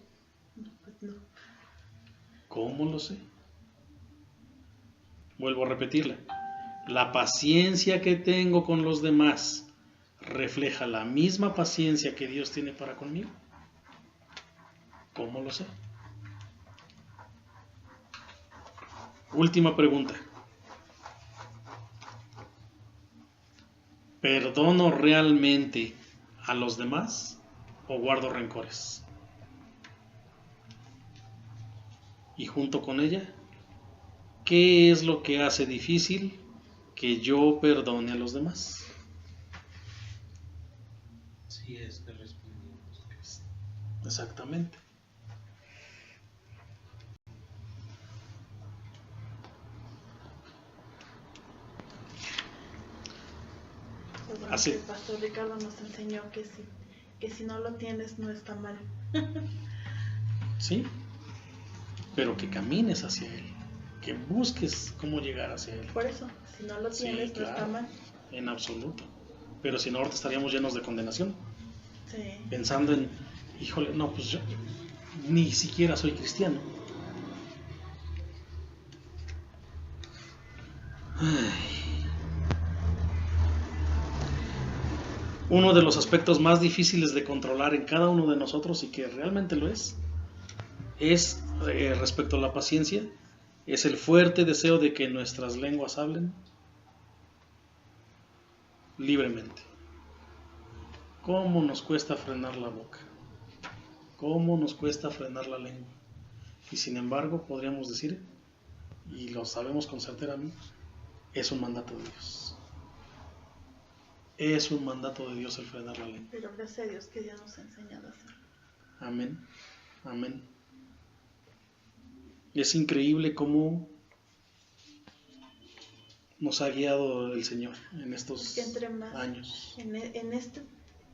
¿Cómo lo sé? Vuelvo a repetirla. La paciencia que tengo con los demás refleja la misma paciencia que Dios tiene para conmigo. ¿Cómo lo sé? Última pregunta. ¿Perdono realmente a los demás o guardo rencores? Y junto con ella, ¿qué es lo que hace difícil que yo perdone a los demás? Sí, es que respondimos. Exactamente. Así. El pastor Ricardo nos enseñó que si no lo tienes no está mal. Sí, pero que camines hacia Él, que busques cómo llegar hacia Él. Por eso, si no lo tienes Sí, no está claro, mal. en absoluto. Pero si no, ahorita estaríamos llenos de condenación, Sí. pensando en, híjole, no, pues yo ni siquiera soy cristiano. Ay. Uno de los aspectos más difíciles de controlar en cada uno de nosotros, y que realmente lo es respecto a la paciencia, es el fuerte deseo de que nuestras lenguas hablen libremente. ¿Cómo nos cuesta frenar la boca? ¿Cómo nos cuesta frenar la lengua? Y sin embargo, podríamos decir, y lo sabemos con certeza, es un mandato de Dios. Es un mandato de Dios el frenar la lengua. Pero gracias a Dios que Dios nos ha enseñado a hacerlo. Amén. Amén. Es increíble cómo nos ha guiado el Señor en estos años.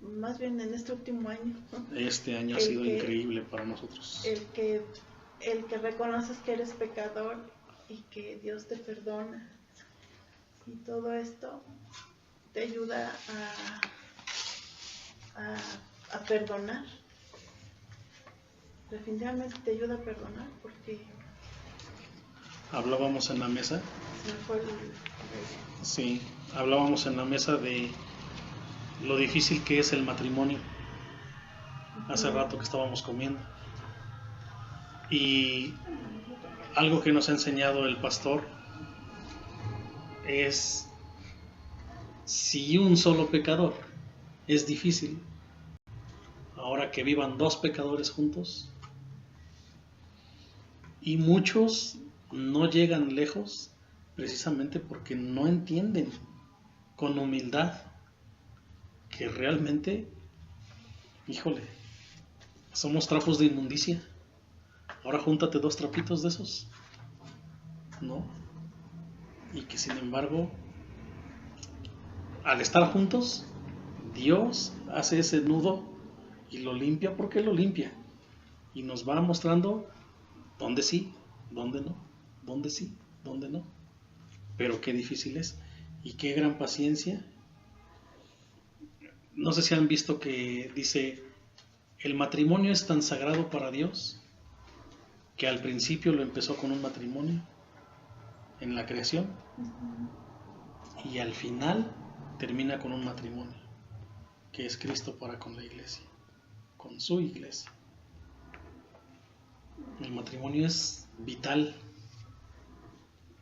Más bien en este último año. Este año ha sido increíble para nosotros. El que reconoces que eres pecador y que Dios te perdona. Y todo esto te ayuda a perdonar. Definitivamente te ayuda a perdonar porque... Hablábamos en la mesa. Sí, hablábamos en la mesa de lo difícil que es el matrimonio. Hace rato que estábamos comiendo. Y algo que nos ha enseñado el pastor es, si un solo pecador es difícil, ahora que vivan dos pecadores juntos, y muchos no llegan lejos precisamente porque no entienden con humildad que realmente, híjole, somos trapos de inmundicia. Ahora júntate dos trapitos de esos, ¿no? Y que sin embargo, al estar juntos, Dios hace ese nudo y lo limpia porque lo limpia. Y nos va mostrando dónde sí, dónde no, dónde sí, dónde no. Pero qué difícil es y qué gran paciencia. No sé si han visto que dice, el matrimonio es tan sagrado para Dios que al principio lo empezó con un matrimonio en la creación y al final termina con un matrimonio que es Cristo para con la iglesia, con su iglesia. El matrimonio es vital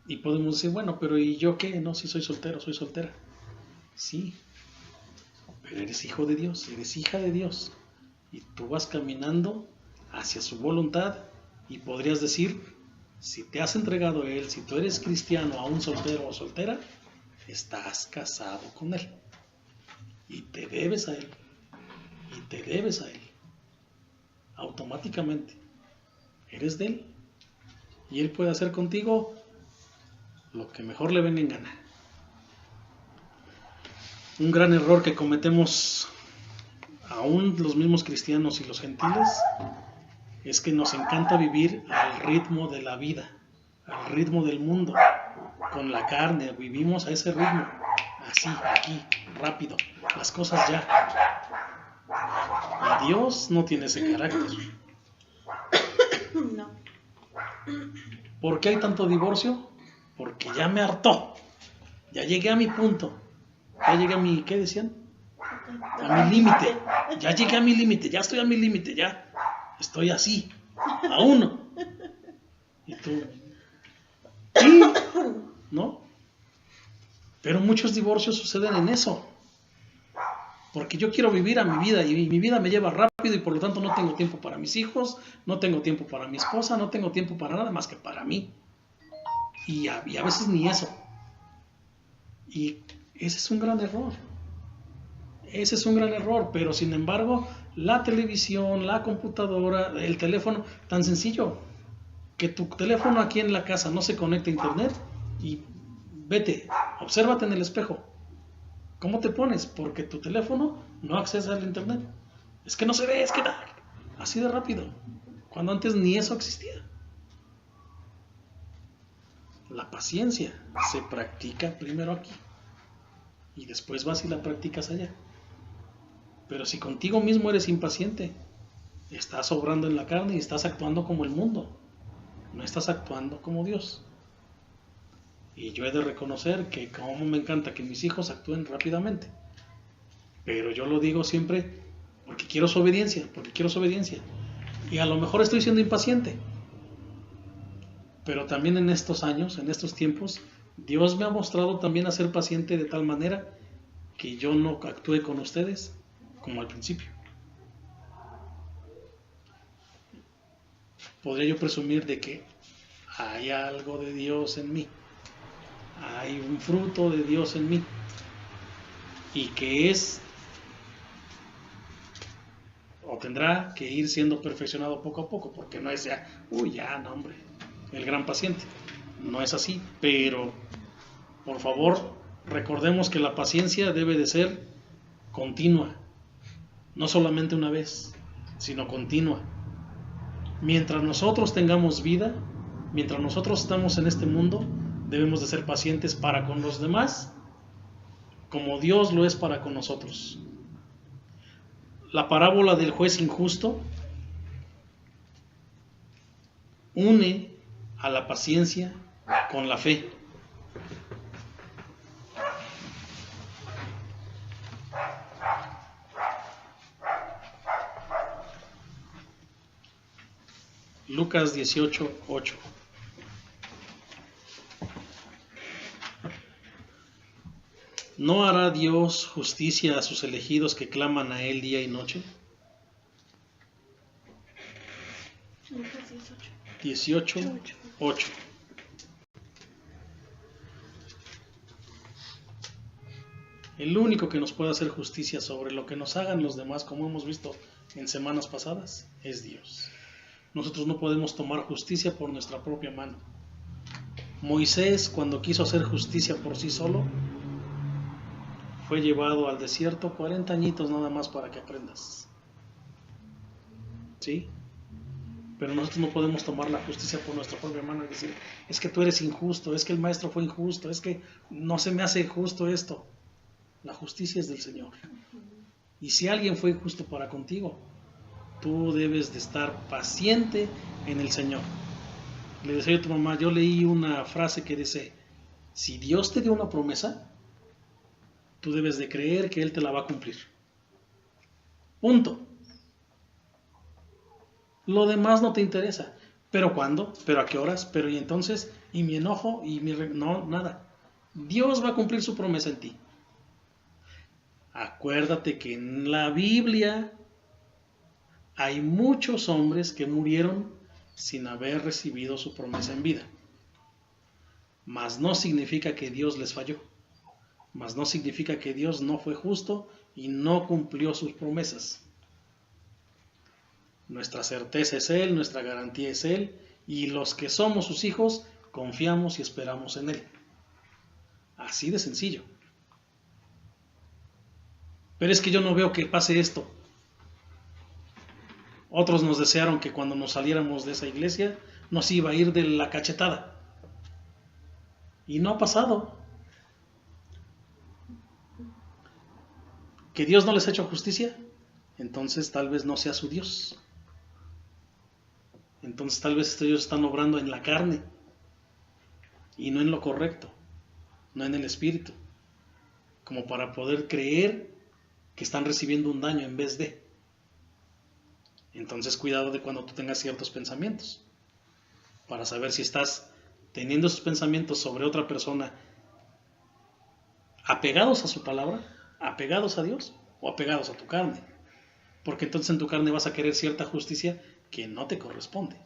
y podemos decir, bueno, pero ¿y yo qué? No, si soy soltero, soy soltera. Sí, pero eres hijo de Dios, eres hija de Dios y tú vas caminando hacia su voluntad. Y podrías decir, si te has entregado a Él, si tú eres cristiano, aún soltero o soltera, estás casado con Él. Y te debes a Él. Y te debes a Él. Automáticamente. Eres de Él. Y Él puede hacer contigo lo que mejor le venga en gana. Un gran error que cometemos aún los mismos cristianos y los gentiles es que nos encanta vivir al ritmo de la vida, al ritmo del mundo, con la carne, vivimos a ese ritmo, así, aquí, rápido, las cosas ya. Y Dios no tiene ese carácter. No. ¿Por qué hay tanto divorcio? Porque ya me hartó, ya llegué a mi punto, ya llegué a mi, ¿qué decían? A mi límite, ya llegué a mi límite, ya estoy a mi límite, ya. Estoy así, a uno. Y tú, sí, ¿no? Pero muchos divorcios suceden en eso. Porque yo quiero vivir a mi vida y mi vida me lleva rápido y por lo tanto no tengo tiempo para mis hijos, no tengo tiempo para mi esposa, no tengo tiempo para nada más que para mí. Y a veces ni eso. Y ese es un gran error. Ese es un gran error, pero sin embargo, la televisión, la computadora, el teléfono, tan sencillo, que tu teléfono aquí en la casa no se conecta a internet y vete, obsérvate en el espejo. ¿Cómo te pones? Porque tu teléfono no accesa al internet. Es que no se ve, es que así de rápido, cuando antes ni eso existía. La paciencia se practica primero aquí y después vas y la practicas allá. Pero si contigo mismo eres impaciente, estás obrando en la carne y estás actuando como el mundo, no estás actuando como Dios. Y yo he de reconocer que como me encanta que mis hijos actúen rápidamente, pero yo lo digo siempre porque quiero su obediencia, y a lo mejor estoy siendo impaciente, pero también en estos años, en estos tiempos, Dios me ha mostrado también a ser paciente de tal manera que yo no actúe con ustedes como al principio. Podría yo presumir de que hay algo de Dios en mí, hay un fruto de Dios en mí, y que es o tendrá que ir siendo perfeccionado poco a poco, porque no es ya, no hombre, el gran paciente. No es así, pero por favor recordemos que la paciencia debe de ser continua, no solamente una vez, sino continua. Mientras nosotros tengamos vida, mientras nosotros estamos en este mundo, debemos de ser pacientes para con los demás, como Dios lo es para con nosotros. La parábola del juez injusto une a la paciencia con la fe. Lucas 18:8. ¿No hará Dios justicia a sus elegidos que claman a Él día y noche? Lucas 18:8. El único que nos puede hacer justicia sobre lo que nos hagan los demás, como hemos visto en semanas pasadas, es Dios. Nosotros no podemos tomar justicia por nuestra propia mano. Moisés, cuando quiso hacer justicia por sí solo, fue llevado al desierto 40 añitos nada más para que aprendas. ¿Sí? Pero nosotros no podemos tomar la justicia por nuestra propia mano y decir, es que tú eres injusto, es que el maestro fue injusto, es que no se me hace justo esto. La justicia es del Señor. Y si alguien fue injusto para contigo, tú debes de estar paciente en el Señor. Le decía a tu mamá, yo leí una frase que dice, si Dios te dio una promesa, tú debes de creer que Él te la va a cumplir. Punto. Lo demás no te interesa. ¿Pero cuándo? ¿Pero a qué horas? ¿Pero y entonces? ¿Y mi enojo? No, nada. Dios va a cumplir su promesa en ti. Acuérdate que en la Biblia hay muchos hombres que murieron sin haber recibido su promesa en vida. Mas no significa que Dios les falló. Mas no significa que Dios no fue justo y no cumplió sus promesas. Nuestra certeza es Él, nuestra garantía es Él, y los que somos sus hijos confiamos y esperamos en Él. Así de sencillo. Pero es que yo no veo que pase esto. Otros nos desearon que cuando nos saliéramos de esa iglesia nos iba a ir de la cachetada. Y no ha pasado. ¿Que Dios no les ha hecho justicia? Entonces tal vez no sea su Dios. Entonces tal vez ellos están obrando en la carne y no en lo correcto, no en el espíritu, como para poder creer que están recibiendo un daño en vez de. Entonces cuidado de cuando tú tengas ciertos pensamientos, para saber si estás teniendo esos pensamientos sobre otra persona apegados a su palabra, apegados a Dios o apegados a tu carne, porque entonces en tu carne vas a querer cierta justicia que no te corresponde.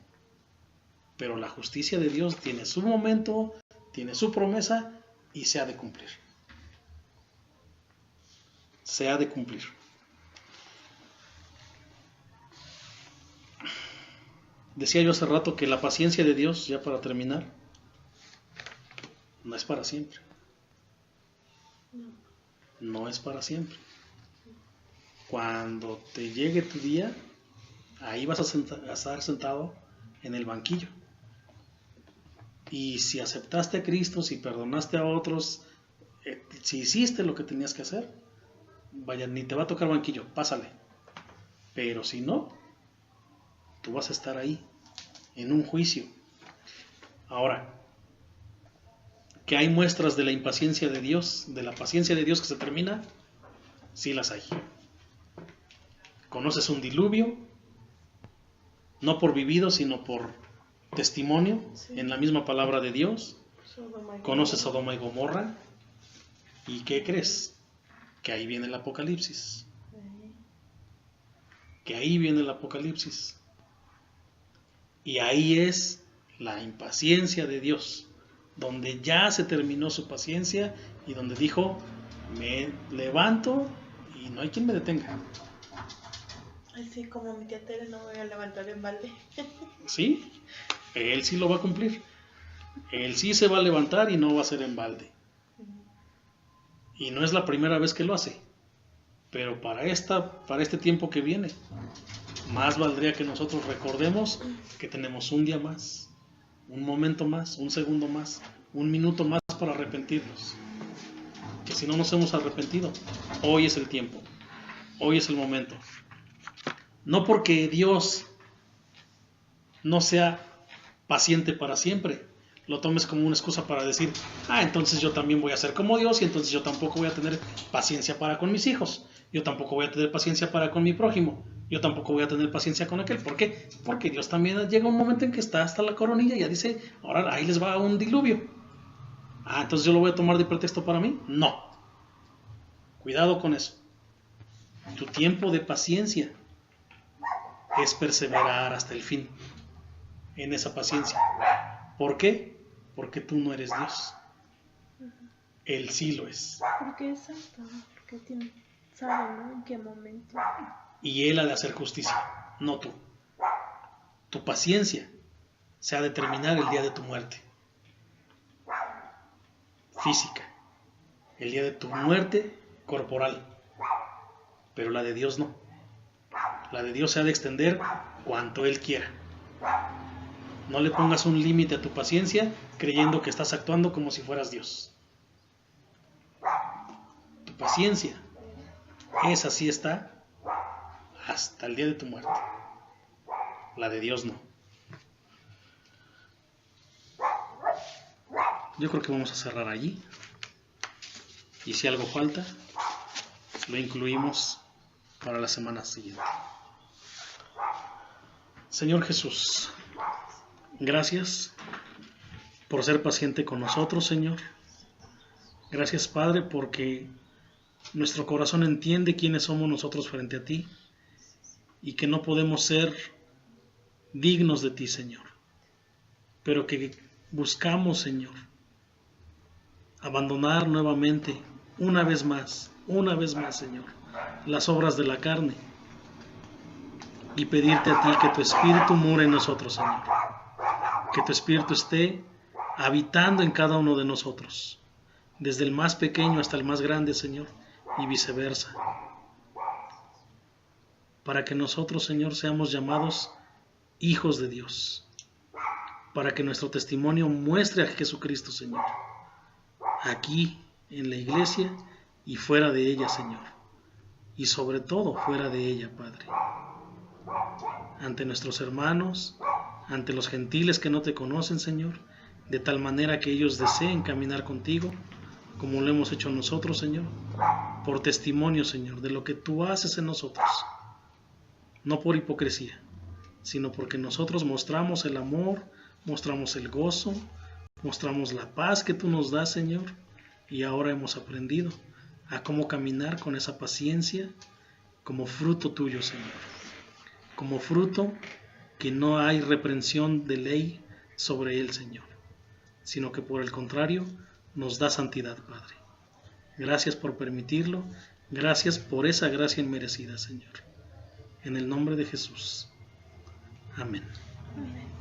Pero la justicia de Dios tiene su momento, tiene su promesa y se ha de cumplir. Se ha de cumplir. Decía yo hace rato que la paciencia de Dios, ya para terminar, no es para siempre. No es para siempre. Cuando te llegue tu día, ahí vas a estar sentado en el banquillo. Y si aceptaste a Cristo, si perdonaste a otros, si hiciste lo que tenías que hacer, vaya, ni te va a tocar banquillo, pásale. Pero si no, tú vas a estar ahí, en un juicio. Ahora, que hay muestras de la impaciencia de Dios, de la paciencia de Dios que se termina, sí las hay. ¿Conoces un diluvio? No por vivido, sino por testimonio, sí, en la misma palabra de Dios. ¿Conoces Sodoma y Gomorra? ¿Y qué crees? Que ahí viene el Apocalipsis. Que ahí viene el Apocalipsis. Y ahí es la impaciencia de Dios. donde ya se terminó su paciencia y donde dijo, me levanto y no hay quien me detenga. Así como mi tía Tere, no me voy a levantar en balde. Sí, él sí lo va a cumplir. Él sí se va a levantar y no va a ser en balde. Y no es la primera vez que lo hace. Pero para este tiempo que viene, más valdría que nosotros recordemos que tenemos un día más, un momento más, un segundo más, un minuto más para arrepentirnos. Que si no nos hemos arrepentido, hoy es el tiempo, hoy es el momento. No porque Dios no sea paciente para siempre, lo tomes como una excusa para decir, entonces yo también voy a ser como Dios y entonces yo tampoco voy a tener paciencia para con mis hijos, yo tampoco voy a tener paciencia para con mi prójimo, yo tampoco voy a tener paciencia con aquel. ¿Por qué? Porque Dios también llega un momento en que está hasta la coronilla y ya dice, ahora ahí les va un diluvio. Entonces yo lo voy a tomar de pretexto para mí. No. Cuidado con eso. Tu tiempo de paciencia es perseverar hasta el fin en esa paciencia. ¿Por qué? Porque tú no eres Dios. Él sí lo es. Porque es santo, porque sabe, ¿no? En qué momento. Y Él ha de hacer justicia, no tú. Tu paciencia se ha de terminar el día de tu muerte física, el día de tu muerte corporal, pero la de Dios no. La de Dios se ha de extender cuanto Él quiera. No le pongas un límite a tu paciencia creyendo que estás actuando como si fueras Dios. Tu paciencia, esa sí está hasta el día de tu muerte. La de Dios no. Yo creo que vamos a cerrar allí. Y si algo falta, lo incluimos para la semana siguiente. Señor Jesús, gracias por ser paciente con nosotros, Señor. Gracias, Padre, porque nuestro corazón entiende quiénes somos nosotros frente a ti y que no podemos ser dignos de ti, Señor, pero que buscamos, Señor, abandonar nuevamente, una vez más, Señor, las obras de la carne y pedirte a ti que tu Espíritu more en nosotros, Señor, que tu Espíritu esté habitando en cada uno de nosotros, desde el más pequeño hasta el más grande, Señor, y viceversa, para que nosotros, Señor, seamos llamados hijos de Dios, para que nuestro testimonio muestre a Jesucristo, Señor, aquí en la iglesia y fuera de ella, Señor, y sobre todo fuera de ella, Padre, ante nuestros hermanos, ante los gentiles que no te conocen, Señor, de tal manera que ellos deseen caminar contigo, como lo hemos hecho nosotros, Señor, por testimonio, Señor, de lo que tú haces en nosotros, no por hipocresía, sino porque nosotros mostramos el amor, mostramos el gozo, mostramos la paz que tú nos das, Señor, y ahora hemos aprendido a cómo caminar con esa paciencia como fruto tuyo, Señor, como fruto que no hay reprensión de ley sobre él, Señor, sino que por el contrario nos da santidad, Padre. Gracias por permitirlo, gracias por esa gracia inmerecida, Señor. En el nombre de Jesús. Amén. Amén.